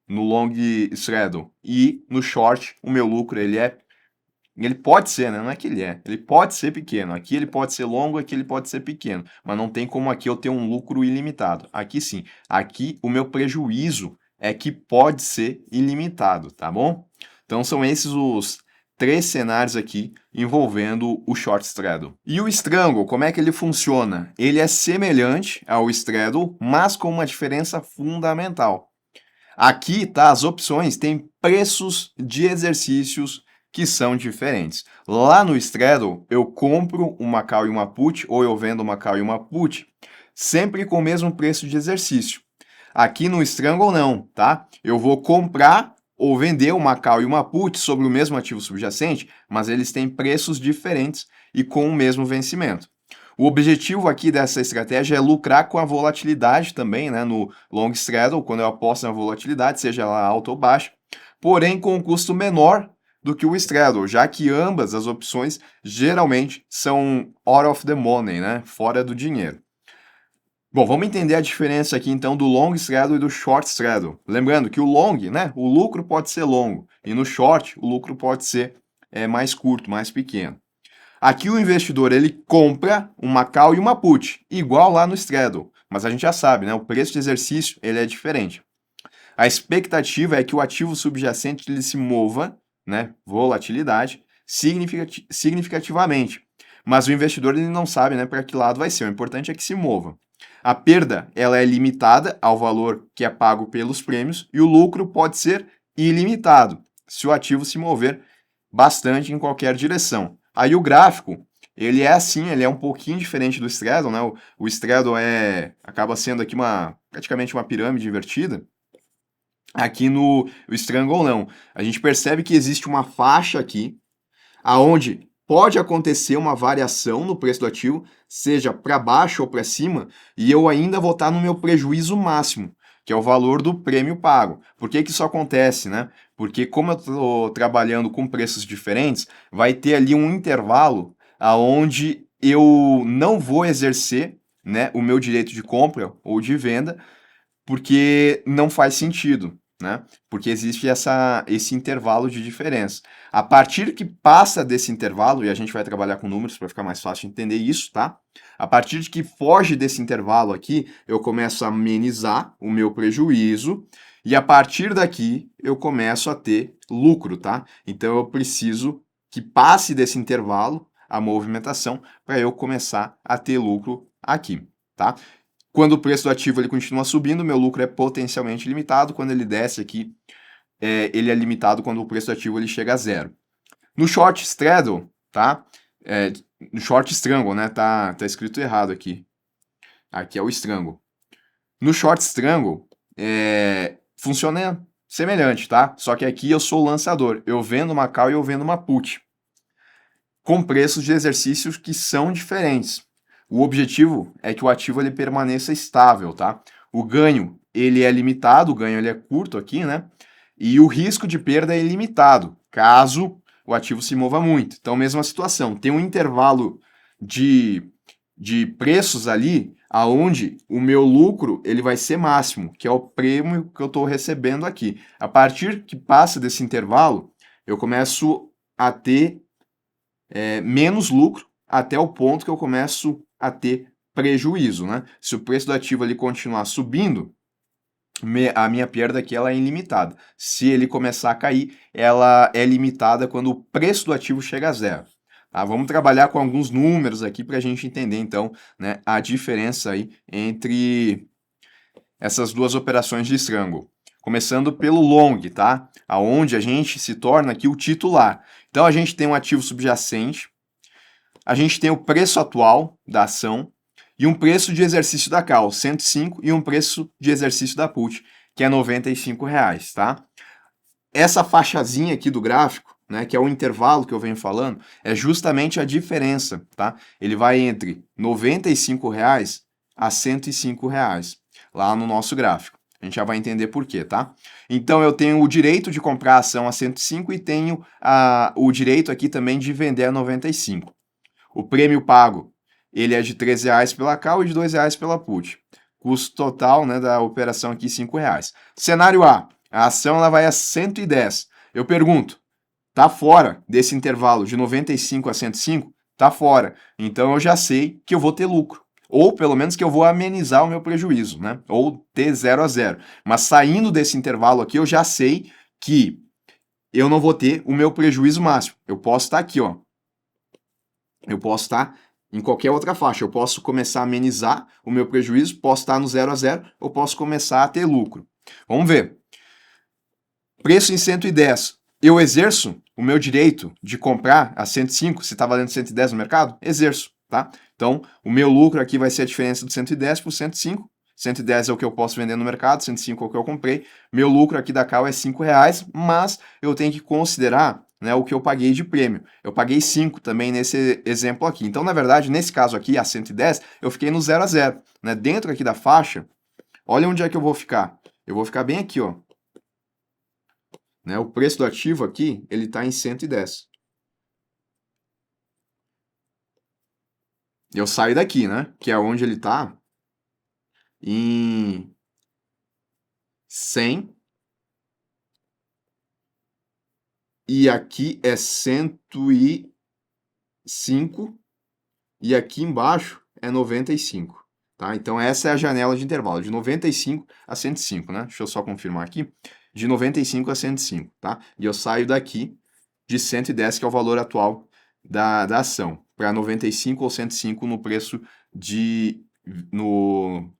no long straddle e no short o meu lucro ele pode ser, né? Não é que ele pode ser pequeno. Aqui ele pode ser longo, aqui ele pode ser pequeno, mas não tem como aqui eu ter um lucro ilimitado. Aqui sim. Aqui o meu prejuízo é que pode ser ilimitado, tá bom? Então são esses os 3 cenários aqui envolvendo o short straddle. E o straddle, como é que ele funciona? Ele é semelhante ao straddle, mas com uma diferença fundamental. Aqui, tá, as opções têm preços de exercícios que são diferentes. Lá no straddle, eu compro uma call e uma put, ou eu vendo uma call e uma put, sempre com o mesmo preço de exercício. Aqui no Strangle não, tá? Eu vou comprar ou vender uma call e uma put sobre o mesmo ativo subjacente, mas eles têm preços diferentes e com o mesmo vencimento. O objetivo aqui dessa estratégia é lucrar com a volatilidade também, né, no long straddle, quando eu aposto na volatilidade, seja ela alta ou baixa, porém com um custo menor do que o straddle, já que ambas as opções geralmente são out of the money, né, fora do dinheiro. Bom, vamos entender a diferença aqui então do long straddle e do short straddle. Lembrando que o long, né, o lucro pode ser longo, e no short o lucro pode ser mais curto, mais pequeno. Aqui o investidor ele compra uma call e uma put, igual lá no straddle, mas a gente já sabe, né, o preço de exercício ele é diferente. A expectativa é que o ativo subjacente ele se mova, né, volatilidade, significativamente, mas o investidor ele não sabe, né, para que lado vai ser. O importante é que se mova. A perda ela é limitada ao valor que é pago pelos prêmios e o lucro pode ser ilimitado se o ativo se mover bastante em qualquer direção. Aí o gráfico, ele é assim, ele é um pouquinho diferente do straddle, né? O straddle acaba sendo aqui praticamente uma pirâmide invertida. Aqui no Strangle não. A gente percebe que existe uma faixa aqui, aonde pode acontecer uma variação no preço do ativo, seja para baixo ou para cima, e eu ainda vou estar no meu prejuízo máximo, que é o valor do prêmio pago. Por que isso acontece, né? Porque como eu estou trabalhando com preços diferentes, vai ter ali um intervalo aonde eu não vou exercer, né, o meu direito de compra ou de venda, porque não faz sentido, né? Porque existe esse intervalo de diferença. A partir que passa desse intervalo, e a gente vai trabalhar com números para ficar mais fácil de entender isso, tá? A partir de que foge desse intervalo aqui, eu começo a amenizar o meu prejuízo, e a partir daqui eu começo a ter lucro, tá? Então eu preciso que passe desse intervalo a movimentação para eu começar a ter lucro aqui, tá? Quando o preço do ativo ele continua subindo, meu lucro é potencialmente limitado. Quando ele desce aqui, ele é limitado quando o preço do ativo ele chega a zero. No short straddle, tá? No short strangle, né? Tá escrito errado aqui. Aqui é o strangle. No short strangle, funciona semelhante, tá? Só que aqui eu sou o lançador. Eu vendo uma call e eu vendo uma put. Com preços de exercícios que são diferentes. O objetivo é que o ativo ele permaneça estável, tá? O ganho, ele é limitado, o ganho ele é curto aqui, né? E o risco de perda é ilimitado, caso o ativo se mova muito. Então, mesma situação, tem um intervalo de preços ali, aonde o meu lucro ele vai ser máximo, que é o prêmio que eu estou recebendo aqui. A partir que passa desse intervalo, eu começo a ter menos lucro até o ponto que eu começo a ter prejuízo, né? Se o preço do ativo ele continuar subindo, a minha perda aqui ela é ilimitada. Se ele começar a cair, ela é limitada quando o preço do ativo chega a zero. Tá? Vamos trabalhar com alguns números aqui para a gente entender, então, né, a diferença aí entre essas duas operações de strangle. Começando pelo long, tá? Aonde a gente se torna aqui o titular. Então, a gente tem um ativo subjacente, a gente tem o preço atual da ação e um preço de exercício da call, 105, e um preço de exercício da put, que é R$ 95, tá? Essa faixazinha aqui do gráfico, né, que é o intervalo que eu venho falando, é justamente a diferença, tá? Ele vai entre R$ 95 a R$ 105 lá no nosso gráfico. A gente já vai entender por quê, tá? Então eu tenho o direito de comprar a ação a 105 e tenho o direito aqui também de vender a 95. O prêmio pago, ele é de R$ 13 pela call e de R$ 2 pela put. Custo total, né, da operação aqui, R$ 5. Cenário A ação ela vai a 110. Eu pergunto, tá fora desse intervalo de 95 a 105? Tá fora. Então eu já sei que eu vou ter lucro. Ou pelo menos que eu vou amenizar o meu prejuízo, né? Ou ter 0 a 0. Mas saindo desse intervalo aqui, eu já sei que eu não vou ter o meu prejuízo máximo. Eu posso estar aqui, ó. Eu posso estar em qualquer outra faixa. Eu posso começar a amenizar o meu prejuízo, posso estar no 0 a 0, ou posso começar a ter lucro. Vamos ver. Preço em 110. Eu exerço o meu direito de comprar a 105, se está valendo 110 no mercado? Exerço, tá? Então, o meu lucro aqui vai ser a diferença do 110 por 105. 110 é o que eu posso vender no mercado, 105 é o que eu comprei. Meu lucro aqui da call é R$ 5, mas eu tenho que considerar, né, o que eu paguei de prêmio. Eu paguei 5 também nesse exemplo aqui. Então, na verdade, nesse caso aqui, a 110, eu fiquei no 0 a 0. Né? Dentro aqui da faixa, olha onde é que eu vou ficar. Eu vou ficar bem aqui, ó. Né? O preço do ativo aqui, ele está em 110. Eu saio daqui, né? Que é onde ele está, em 100. E aqui é 105. E aqui embaixo é 95. Tá? Então essa é a janela de intervalo, de 95 a 105, né? Deixa eu só confirmar aqui. De 95 a 105, tá? E eu saio daqui de 110, que é o valor atual da ação, para 95 ou 105 no preço no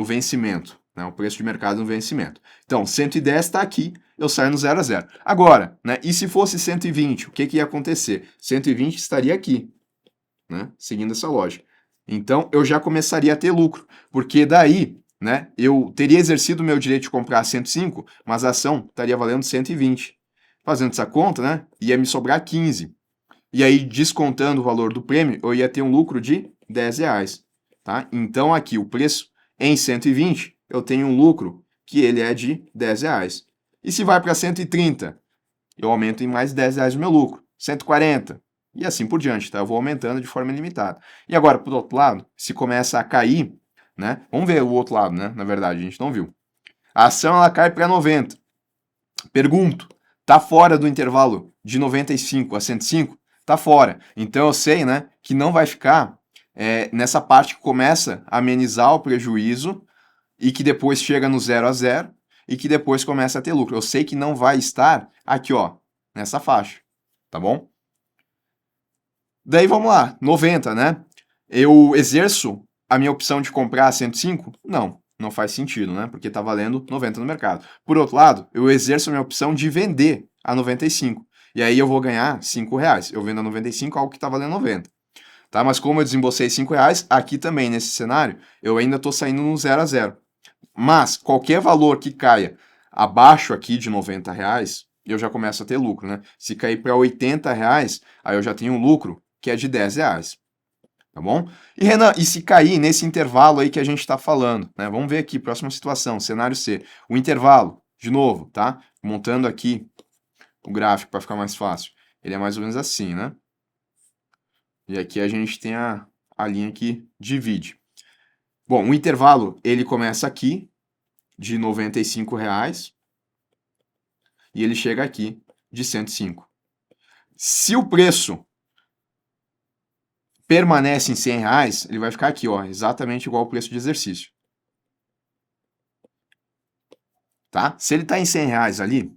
vencimento, né? O preço de mercado no vencimento. Então, 110 está aqui, eu saio no 0 a 0. Agora, né? E se fosse 120, o que ia acontecer? 120 estaria aqui, né? Seguindo essa lógica. Então, eu já começaria a ter lucro, porque daí, né, eu teria exercido o meu direito de comprar 105, mas a ação estaria valendo 120. Fazendo essa conta, né, ia me sobrar 15. E aí, descontando o valor do prêmio, eu ia ter um lucro de R$ 10. Tá? Então, aqui, o preço em 120, eu tenho um lucro que ele é de R$ 10. E se vai para 130, eu aumento em mais R$ 10 o meu lucro. 140, E assim por diante, tá? Eu vou aumentando de forma ilimitada. E agora, por outro lado, se começa a cair, né? Vamos ver o outro lado, né? Na verdade, a gente não viu. A ação ela cai para 90. Pergunto, tá fora do intervalo de 95 a 105? Tá fora. Então eu sei, né, que não vai ficar nessa parte que começa a amenizar o prejuízo e que depois chega no 0 a 0 e que depois começa a ter lucro. Eu sei que não vai estar aqui, ó, nessa faixa, tá bom? Daí vamos lá, 90, né? Eu exerço a minha opção de comprar a 105? Não, não faz sentido, né? Porque tá valendo 90 no mercado. Por outro lado, eu exerço a minha opção de vender a 95. E aí eu vou ganhar 5 reais. Eu vendo a 95 algo que tá valendo 90. Tá? Mas como eu desembolsei 5 reais, aqui também nesse cenário, eu ainda tô saindo no 0 a 0. Mas qualquer valor que caia abaixo aqui de 90 reais, eu já começo a ter lucro, né? Se cair para 80 reais, aí eu já tenho um lucro que é de 10 reais. Tá bom? E Renan, e se cair nesse intervalo aí que a gente está falando, né? Vamos ver aqui, próxima situação, cenário C. O intervalo, de novo, tá? Montando aqui o gráfico para ficar mais fácil. Ele é mais ou menos assim, né? E aqui a gente tem a linha que divide. Bom, o intervalo, ele começa aqui, de 95 reais, e ele chega aqui, de 105. Se o preço permanece em 100 reais, ele vai ficar aqui, ó, exatamente igual ao preço de exercício. Tá? Se ele está em 100 reais ali,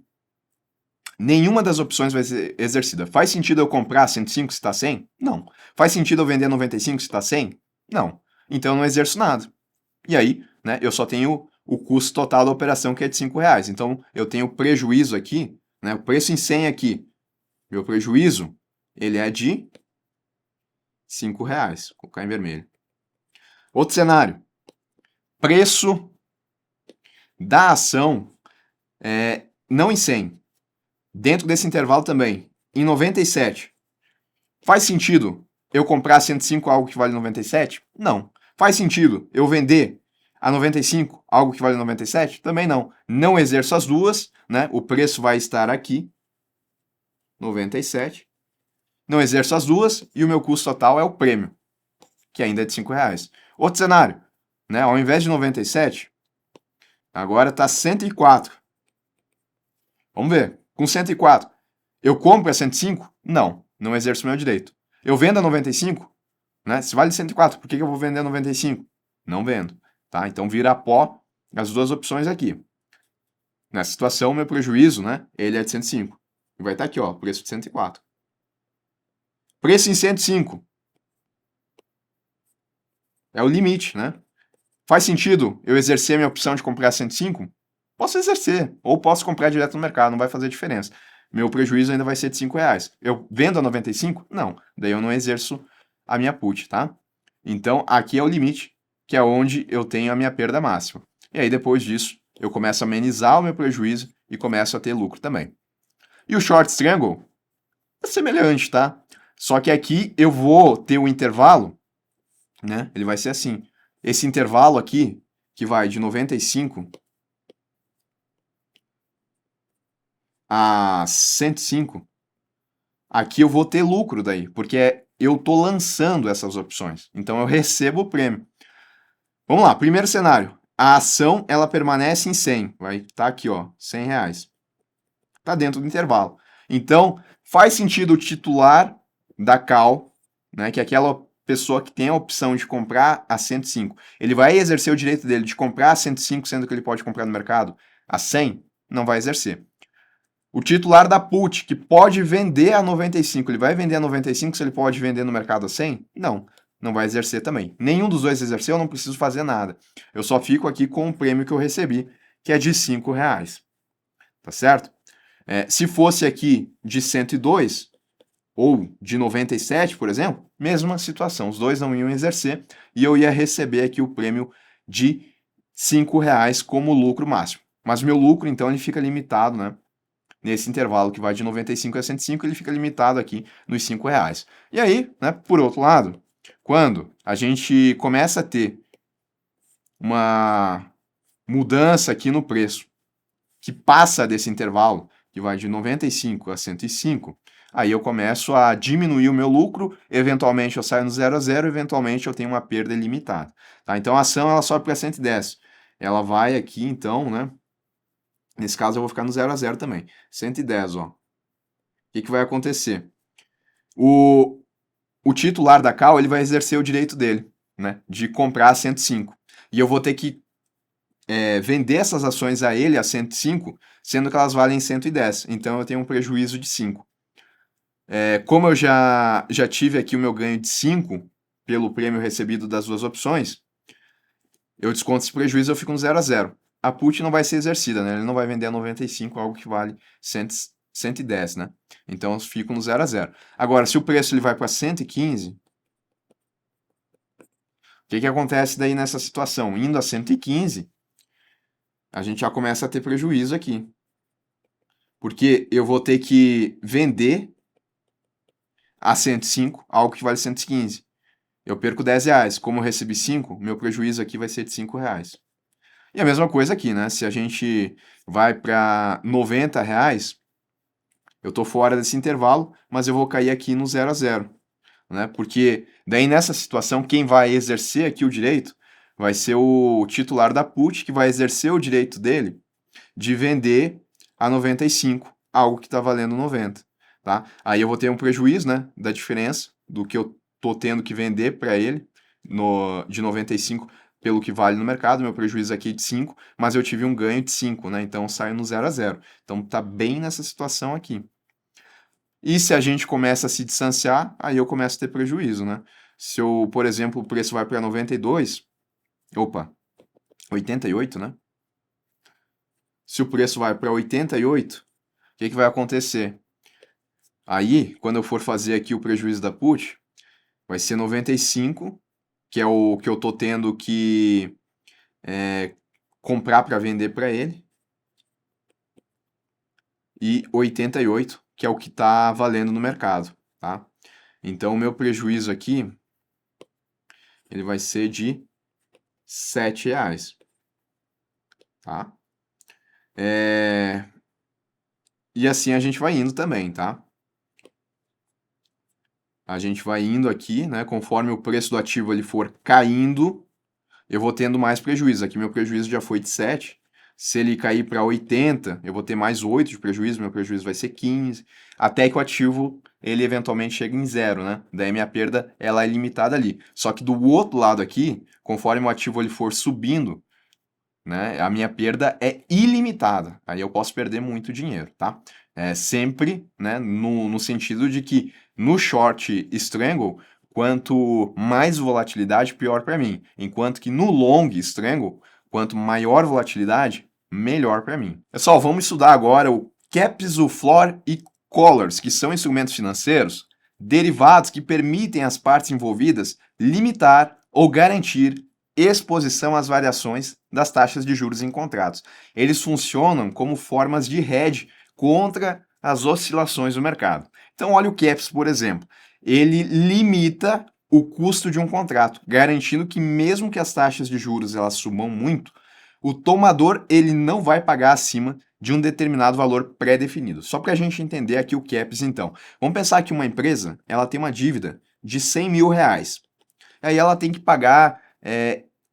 nenhuma das opções vai ser exercida. Faz sentido eu comprar 105 se está 100? Não. Faz sentido eu vender 95 se está 100? Não. Então eu não exerço nada. E aí, né, eu só tenho o custo total da operação que é de 5 reais. Então eu tenho prejuízo aqui, né, o preço em 100 aqui, meu prejuízo, ele é de 5 reais. Vou colocar em vermelho. Outro cenário. Preço da ação não em 100. Dentro desse intervalo também, em 97. Faz sentido eu comprar 105 algo que vale 97? Não. Faz sentido eu vender a 95 algo que vale 97? Também não. Não exerço as duas, né? O preço vai estar aqui, 97. Não exerço as duas e o meu custo total é o prêmio, que ainda é de 5 reais. Outro cenário, né? Ao invés de 97, agora está 104. Vamos ver. Com 104, eu compro a 105? Não, não exerço meu direito. Eu vendo a 95? Né? Se vale 104, por que eu vou vender a 95? Não vendo. Tá? Então vira pó as duas opções aqui. Nessa situação, meu prejuízo, né? Ele é de 105. E vai estar aqui, ó, preço de 104. Preço em 105. É o limite, né? Faz sentido eu exercer a minha opção de comprar 105? Posso exercer, ou posso comprar direto no mercado, não vai fazer diferença. Meu prejuízo ainda vai ser de 5 reais. Eu vendo a 95? Não. Daí eu não exerço a minha put, tá? Então, aqui é o limite, que é onde eu tenho a minha perda máxima. E aí, depois disso, eu começo a amenizar o meu prejuízo e começo a ter lucro também. E o short strangle é semelhante, tá? Só que aqui eu vou ter um intervalo, né? Ele vai ser assim. Esse intervalo aqui, que vai de 95 a 105, aqui eu vou ter lucro daí, porque eu estou lançando essas opções. Então eu recebo o prêmio. Vamos lá, primeiro cenário. A ação ela permanece em 100, vai estar aqui, ó, 100 reais. Está dentro do intervalo. Então faz sentido o titular da call, né, que é aquela pessoa que tem a opção de comprar a 105. Ele vai exercer o direito dele de comprar a 105, sendo que ele pode comprar no mercado a 100? Não vai exercer. O titular da put, que pode vender a 95, ele vai vender a 95 se ele pode vender no mercado a 100? Não, não vai exercer também. Nenhum dos dois exerceu, eu não preciso fazer nada. Eu só fico aqui com o prêmio que eu recebi, que é de 5 reais. Tá certo? Se fosse aqui de 102 ou de 97, por exemplo, mesma situação. Os dois não iam exercer e eu ia receber aqui o prêmio de 5 reais como lucro máximo. Mas meu lucro, então, ele fica limitado, né? Nesse intervalo que vai de 95 a 105, ele fica limitado aqui nos 5 reais. E aí, né, por outro lado, quando a gente começa a ter uma mudança aqui no preço, que passa desse intervalo, que vai de 95 a 105, aí eu começo a diminuir o meu lucro, eventualmente eu saio no 0 a 0, eventualmente eu tenho uma perda ilimitada. Tá? Então a ação ela sobe para 110. Ela vai aqui então, né? Nesse caso eu vou ficar no 0 a 0 também. 110, ó. O que vai acontecer? O titular da call ele vai exercer o direito dele, né? De comprar a 105. E eu vou ter que vender essas ações a ele a 105, sendo que elas valem 110. Então eu tenho um prejuízo de 5. Como eu já tive aqui o meu ganho de 5 pelo prêmio recebido das duas opções, eu desconto esse prejuízo e eu fico no 0 a 0. A put não vai ser exercida, né? Ele não vai vender a 95, algo que vale 110, né? Então eu fico no 0 a 0. Agora, se o preço ele vai para 115, o que acontece daí nessa situação? Indo a 115, a gente já começa a ter prejuízo aqui. Porque eu vou ter que vender a 105, algo que vale 115. Eu perco 10 reais. Como eu recebi 5, meu prejuízo aqui vai ser de 5 reais. E a mesma coisa aqui, né? Se a gente vai para 90 reais, eu estou fora desse intervalo, mas eu vou cair aqui no 0 a 0. Né? Porque daí nessa situação, quem vai exercer aqui o direito vai ser o titular da put, que vai exercer o direito dele de vender a 95, algo que está valendo 90. Tá? Aí eu vou ter um prejuízo, né, da diferença do que eu tô tendo que vender para ele de 95 pelo que vale no mercado, meu prejuízo aqui é de 5, mas eu tive um ganho de 5, né? Então eu saio no 0 a 0. Então tá bem nessa situação aqui. E se a gente começa a se distanciar, aí eu começo a ter prejuízo, né? Se eu, por exemplo, o preço vai para 92, 88, né? Se o preço vai para 88, o que vai acontecer? Aí, quando eu for fazer aqui o prejuízo da put, vai ser 95, que é o que eu tô tendo que comprar para vender para ele, e 88, que é o que está valendo no mercado, tá? Então, o meu prejuízo aqui, ele vai ser de 7 reais, tá? E assim a gente vai indo também, tá? A gente vai indo aqui, né? Conforme o preço do ativo ele for caindo, eu vou tendo mais prejuízo. Aqui meu prejuízo já foi de 7. Se ele cair para 80, eu vou ter mais 8 de prejuízo, meu prejuízo vai ser 15, até que o ativo ele eventualmente chega em 0, né? Daí minha perda ela é limitada ali. Só que do outro lado aqui, conforme o ativo ele for subindo, né, a minha perda é ilimitada. Aí eu posso perder muito dinheiro, tá? Sempre, né, no sentido de que no short strangle, quanto mais volatilidade, pior para mim. Enquanto que no long strangle, quanto maior volatilidade, melhor para mim. Pessoal, vamos estudar agora o caps, o floor e collars, que são instrumentos financeiros derivados que permitem às partes envolvidas limitar ou garantir exposição às variações das taxas de juros em contratos. Eles funcionam como formas de hedge contra as oscilações do mercado. Então, olha o caps, por exemplo. Ele limita o custo de um contrato, garantindo que mesmo que as taxas de juros elas subam muito, o tomador ele não vai pagar acima de um determinado valor pré-definido. Só para a gente entender aqui o caps, então. Vamos pensar que uma empresa ela tem uma dívida de 100 mil reais. Aí ela tem que pagar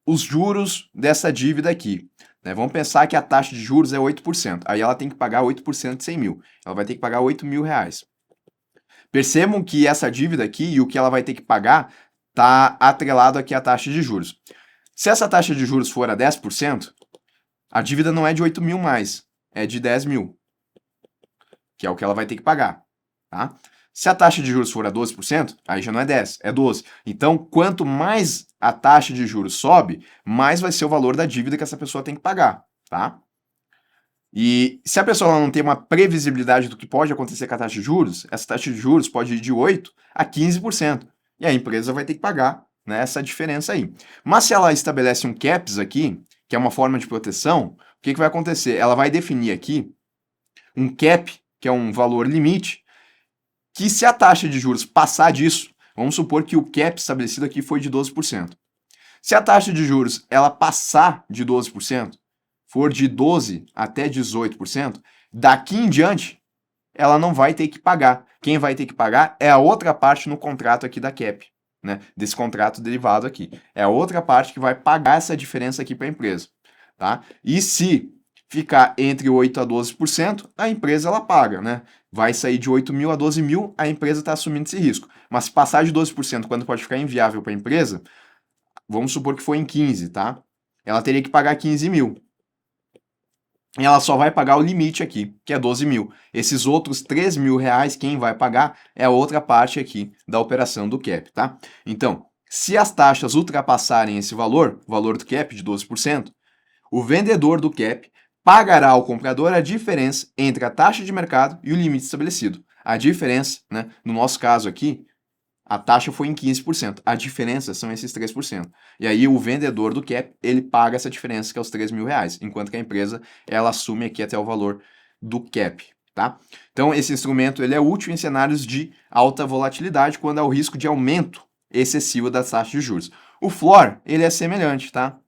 os juros dessa dívida aqui. Né? Vamos pensar que a taxa de juros é 8%. Aí ela tem que pagar 8% de 100 mil. Ela vai ter que pagar 8 mil reais. Percebam que essa dívida aqui e o que ela vai ter que pagar está atrelado aqui à taxa de juros. Se essa taxa de juros for a 10%, a dívida não é de 8 mil mais, é de 10 mil, que é o que ela vai ter que pagar. Tá? Se a taxa de juros for a 12%, aí já não é 10, é 12. Então, quanto mais a taxa de juros sobe, mais vai ser o valor da dívida que essa pessoa tem que pagar, tá? E se a pessoa não tem uma previsibilidade do que pode acontecer com a taxa de juros, essa taxa de juros pode ir de 8% a 15%. E a empresa vai ter que pagar, né, essa diferença aí. Mas se ela estabelece um caps aqui, que é uma forma de proteção, o que vai acontecer? Ela vai definir aqui um cap, que é um valor limite, que se a taxa de juros passar disso, vamos supor que o cap estabelecido aqui foi de 12%. Se a taxa de juros ela passar de 12%, for de 12% até 18%, Daqui em diante, ela não vai ter que pagar. Quem vai ter que pagar é a outra parte no contrato aqui da CAP, né? Desse contrato derivado aqui. É a outra parte que vai pagar essa diferença aqui para a empresa, tá? E se ficar entre 8 a 12%, a empresa ela paga, né? Vai sair de 8 mil a 12 mil, a empresa está assumindo esse risco. Mas se passar de 12%, quando pode ficar inviável para a empresa, vamos supor que foi em 15, tá? Ela teria que pagar 15 mil. E ela só vai pagar o limite aqui, que é 12 mil. Esses outros 3 mil reais, quem vai pagar é a outra parte aqui da operação do cap, tá? Então, se as taxas ultrapassarem esse valor, o valor do cap de 12%, o vendedor do cap pagará ao comprador a diferença entre a taxa de mercado e o limite estabelecido. A diferença, né, no nosso caso aqui, a taxa foi em 15%. A diferença são esses 3%. E aí o vendedor do cap, ele paga essa diferença, que é os 3 mil reais, enquanto que a empresa, ela assume aqui até o valor do cap, tá? Então, esse instrumento, ele é útil em cenários de alta volatilidade, quando há o risco de aumento excessivo das taxas de juros. O floor, ele é semelhante, tá?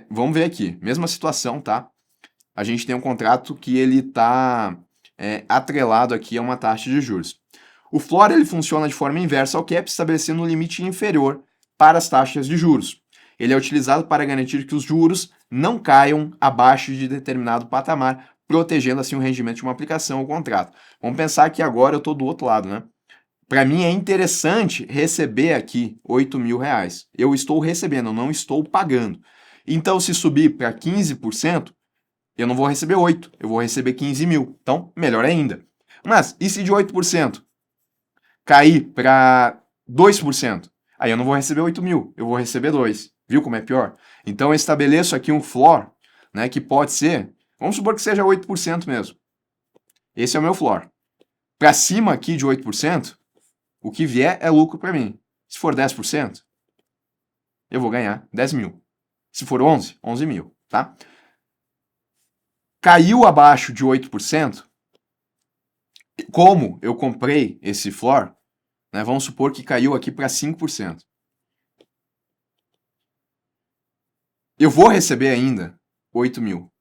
Vamos ver aqui, mesma situação, tá? A gente tem um contrato que ele está atrelado aqui a uma taxa de juros. O floor ele funciona de forma inversa ao cap, estabelecendo um limite inferior para as taxas de juros. Ele é utilizado para garantir que os juros não caiam abaixo de determinado patamar, protegendo assim o rendimento de uma aplicação ou contrato. Vamos pensar que agora eu estou do outro lado, né? Para mim é interessante receber aqui 8 mil reais. Eu estou recebendo, eu não estou pagando. Então, se subir para 15%, eu não vou receber 8, eu vou receber 15 mil. Então, melhor ainda. Mas, e se de 8% cair para 2%? Aí eu não vou receber 8 mil, eu vou receber 2. Viu como é pior? Então, eu estabeleço aqui um floor, né, que pode ser, vamos supor que seja 8% mesmo. Esse é o meu floor. Para cima aqui de 8%, o que vier é lucro para mim. Se for 10%, eu vou ganhar 10 mil. Se for 11, 11 mil, tá? Caiu abaixo de 8%, como eu comprei esse floor, né, vamos supor que caiu aqui para 5%. Eu vou receber ainda 8 mil.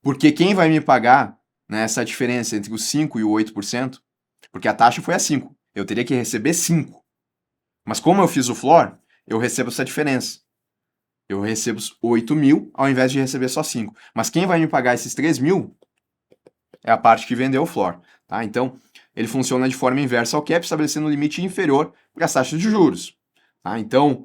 Porque quem vai me pagar, né, essa diferença entre os 5% e o 8%, porque a taxa foi a 5%, eu teria que receber 5%. Mas como eu fiz o floor, eu recebo essa diferença. Eu recebo 8 mil ao invés de receber só 5. Mas quem vai me pagar esses 3 mil é a parte que vendeu o floor. Tá? Então, ele funciona de forma inversa ao cap, estabelecendo um limite inferior para as taxas de juros. Tá? Então,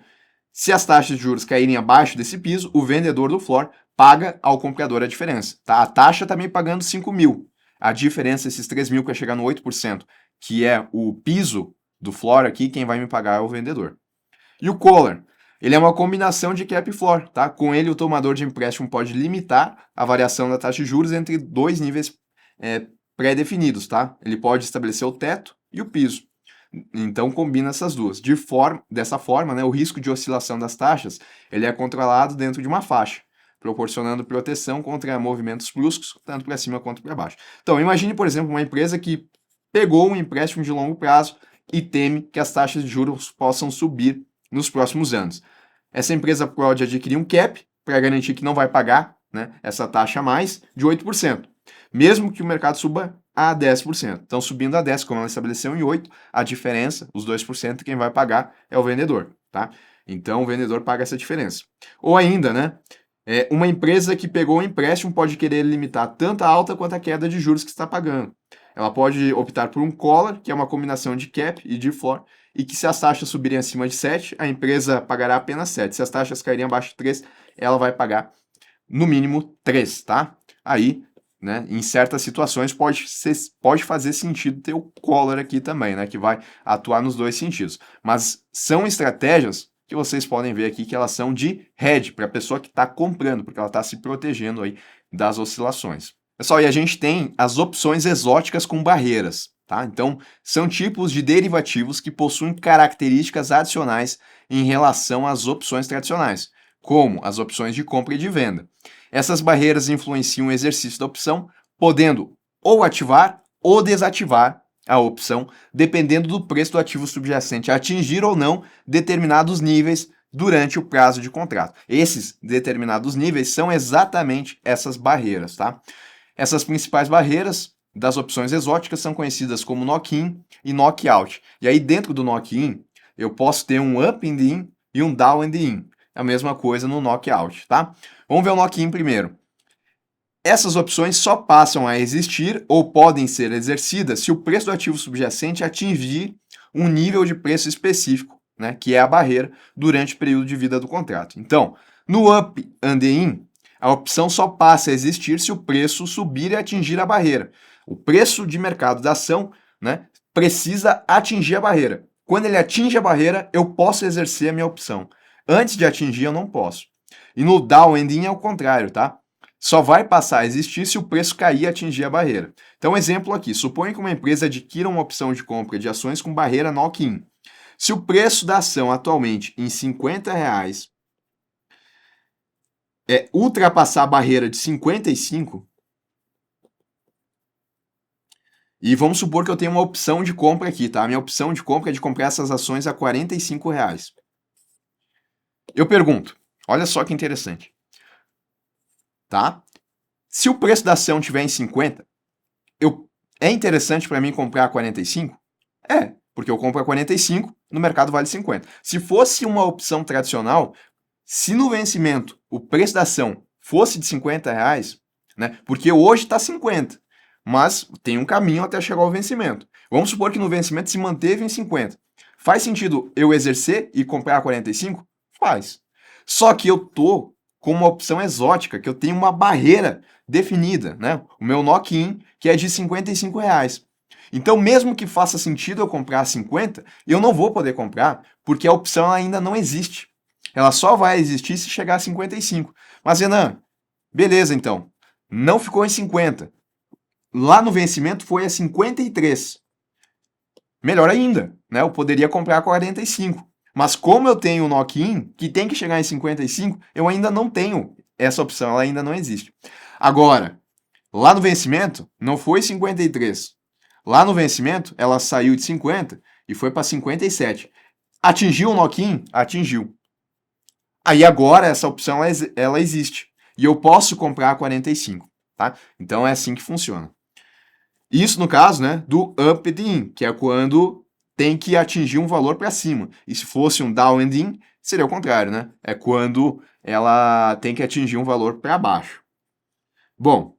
se as taxas de juros caírem abaixo desse piso, o vendedor do floor paga ao comprador a diferença. Tá? A taxa também pagando 5 mil. A diferença, esses 3 mil que vai chegar no 8%, que é o piso do floor aqui, quem vai me pagar é o vendedor. E o collar? Ele é uma combinação de cap e floor, tá? Com ele, o tomador de empréstimo pode limitar a variação da taxa de juros entre dois níveis pré-definidos, tá? Ele pode estabelecer o teto e o piso. Então, combina essas duas. Dessa forma, né, o risco de oscilação das taxas ele é controlado dentro de uma faixa, proporcionando proteção contra movimentos bruscos, tanto para cima quanto para baixo. Então, imagine, por exemplo, uma empresa que pegou um empréstimo de longo prazo e teme que as taxas de juros possam subir nos próximos anos. Essa empresa pode adquirir um cap para garantir que não vai pagar, né, essa taxa a mais de 8%, mesmo que o mercado suba a 10%. Então, subindo a 10%, como ela estabeleceu em 8%, a diferença, os 2%, quem vai pagar é o vendedor, tá? Então, o vendedor paga essa diferença. Ou ainda, né, uma empresa que pegou um empréstimo pode querer limitar tanto a alta quanto a queda de juros que está pagando. Ela pode optar por um collar, que é uma combinação de cap e de floor, e que se as taxas subirem acima de 7, a empresa pagará apenas 7. Se as taxas caírem abaixo de 3, ela vai pagar no mínimo 3, tá? Aí, né, em certas situações pode fazer sentido ter o collar aqui também, né, que vai atuar nos dois sentidos. Mas são estratégias que vocês podem ver aqui que elas são de hedge para a pessoa que está comprando, porque ela está se protegendo aí das oscilações. Pessoal, e a gente tem as opções exóticas com barreiras, tá? Então, são tipos de derivativos que possuem características adicionais em relação às opções tradicionais, como as opções de compra e de venda. Essas barreiras influenciam o exercício da opção, podendo ou ativar ou desativar a opção, dependendo do preço do ativo subjacente atingir ou não determinados níveis durante o prazo de contrato. Esses determinados níveis são exatamente essas barreiras, tá? Essas principais barreiras das opções exóticas são conhecidas como knock-in e knock-out. E aí dentro do knock-in, eu posso ter um up in the in e um down in the in. É a mesma coisa no knock-out, tá? Vamos ver o knock-in primeiro. Essas opções só passam a existir ou podem ser exercidas se o preço do ativo subjacente atingir um nível de preço específico, né, que é a barreira, durante o período de vida do contrato. Então, no up and in, a opção só passa a existir se o preço subir e atingir a barreira. O preço de mercado da ação, né, precisa atingir a barreira. Quando ele atinge a barreira, eu posso exercer a minha opção. Antes de atingir, eu não posso. E no down and in é o contrário, tá? Só vai passar a existir se o preço cair e atingir a barreira. Então, exemplo aqui, suponha que uma empresa adquira uma opção de compra de ações com barreira knock-in. Se o preço da ação atualmente em R$ 50 ultrapassar a barreira de 55, e vamos supor que eu tenho uma opção de compra aqui, tá? A minha opção de compra é de comprar essas ações a R$ 45. Eu pergunto, olha só que interessante, tá? Se o preço da ação estiver em 50, é interessante para mim comprar a 45? É, porque eu compro a 45, no mercado vale 50. Se fosse uma opção tradicional, se no vencimento o preço da ação fosse de R$ 50, né? Porque hoje está 50, mas tem um caminho até chegar ao vencimento. Vamos supor que no vencimento se manteve em 50. Faz sentido eu exercer e comprar a 45? Faz. Só que eu tô com uma opção exótica, que eu tenho uma barreira definida, né? O meu knock-in, que é de R$ 55. Então, mesmo que faça sentido eu comprar a 50, eu não vou poder comprar, porque a opção ainda não existe. Ela só vai existir se chegar a 55. Mas, Renan, beleza então. Não ficou em 50. Lá no vencimento foi a 53. Melhor ainda, né? Eu poderia comprar a 45. Mas como eu tenho o knock-in, que tem que chegar em 55, eu ainda não tenho essa opção, ela ainda não existe. Agora, lá no vencimento, não foi 53. Lá no vencimento, ela saiu de 50 e foi para 57. Atingiu o knock-in? Atingiu. Aí agora essa opção ela existe. E eu posso comprar a 45, tá? Então é assim que funciona. Isso no caso, né, do up and in, que é quando tem que atingir um valor para cima. E se fosse um down and in, seria o contrário, né? É quando ela tem que atingir um valor para baixo. Bom,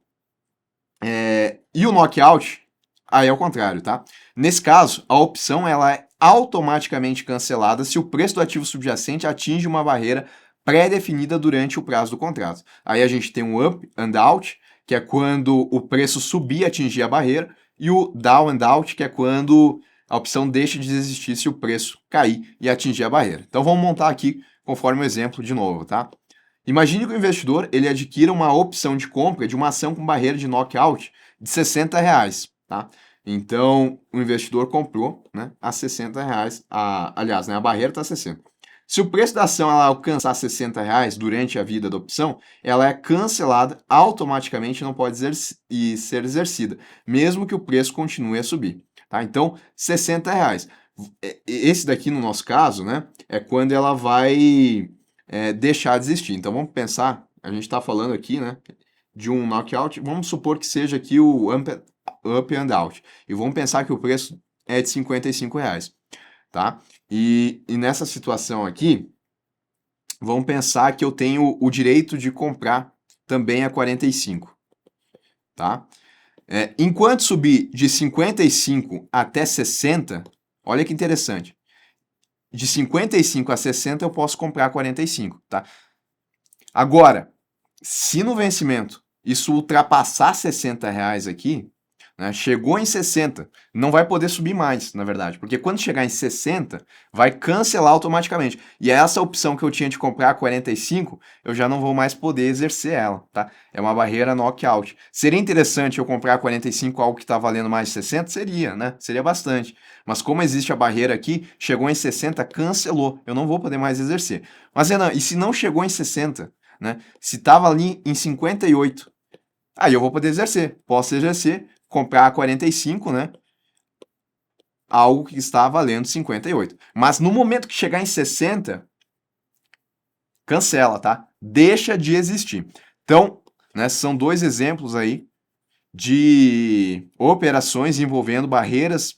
e o knockout, aí é o contrário, tá? Nesse caso, a opção ela é automaticamente cancelada se o preço do ativo subjacente atinge uma barreira pré-definida durante o prazo do contrato. Aí a gente tem um up and out, que é quando o preço subir e atingir a barreira, e o down and out, que é quando a opção deixa de existir se o preço cair e atingir a barreira. Então vamos montar aqui conforme o exemplo de novo, tá? Imagine que o investidor ele adquira uma opção de compra de uma ação com barreira de knockout de R$ 60, tá? Então, o investidor comprou, né, a R$ 60, aliás, né, a barreira está 60. Se o preço da ação ela alcançar R$ 60 durante a vida da opção, ela é cancelada automaticamente, não pode ser exercida, mesmo que o preço continue a subir, tá? Então, R$ 60. Esse daqui, no nosso caso, né, é quando ela vai deixar de existir. Então, vamos pensar, a gente está falando aqui, né, de um knockout, vamos supor que seja aqui o up and out. E vamos pensar que o preço é de R$ 55, tá? E nessa situação aqui, vamos pensar que eu tenho o direito de comprar também a 45, tá? Enquanto subir de 55 até 60, olha que interessante. De 55 a 60 eu posso comprar a 45, tá? Agora, se no vencimento isso ultrapassar R$ 60 aqui, né, chegou em 60, não vai poder subir mais, na verdade, porque quando chegar em 60, vai cancelar automaticamente. E essa opção que eu tinha de comprar a 45, eu já não vou mais poder exercer ela, tá? É uma barreira knockout. Seria interessante eu comprar a 45 algo que está valendo mais de 60? Seria, né? Seria bastante. Mas como existe a barreira aqui, chegou em 60, cancelou. Eu não vou poder mais exercer. Mas, Renan, e se não chegou em 60, né? Se estava ali em 58, aí eu vou poder exercer. Posso exercer, comprar a 45, né? Algo que está valendo 58. Mas no momento que chegar em 60, cancela, tá? Deixa de existir. Então, né, são dois exemplos aí de operações envolvendo barreiras,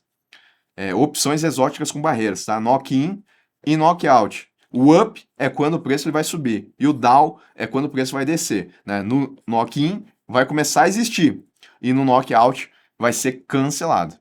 opções exóticas com barreiras, tá? Knock-in e knock-out. O up é quando o preço ele vai subir e o down é quando o preço vai descer, né? No knock-in vai começar a existir e no knock-out vai ser cancelado.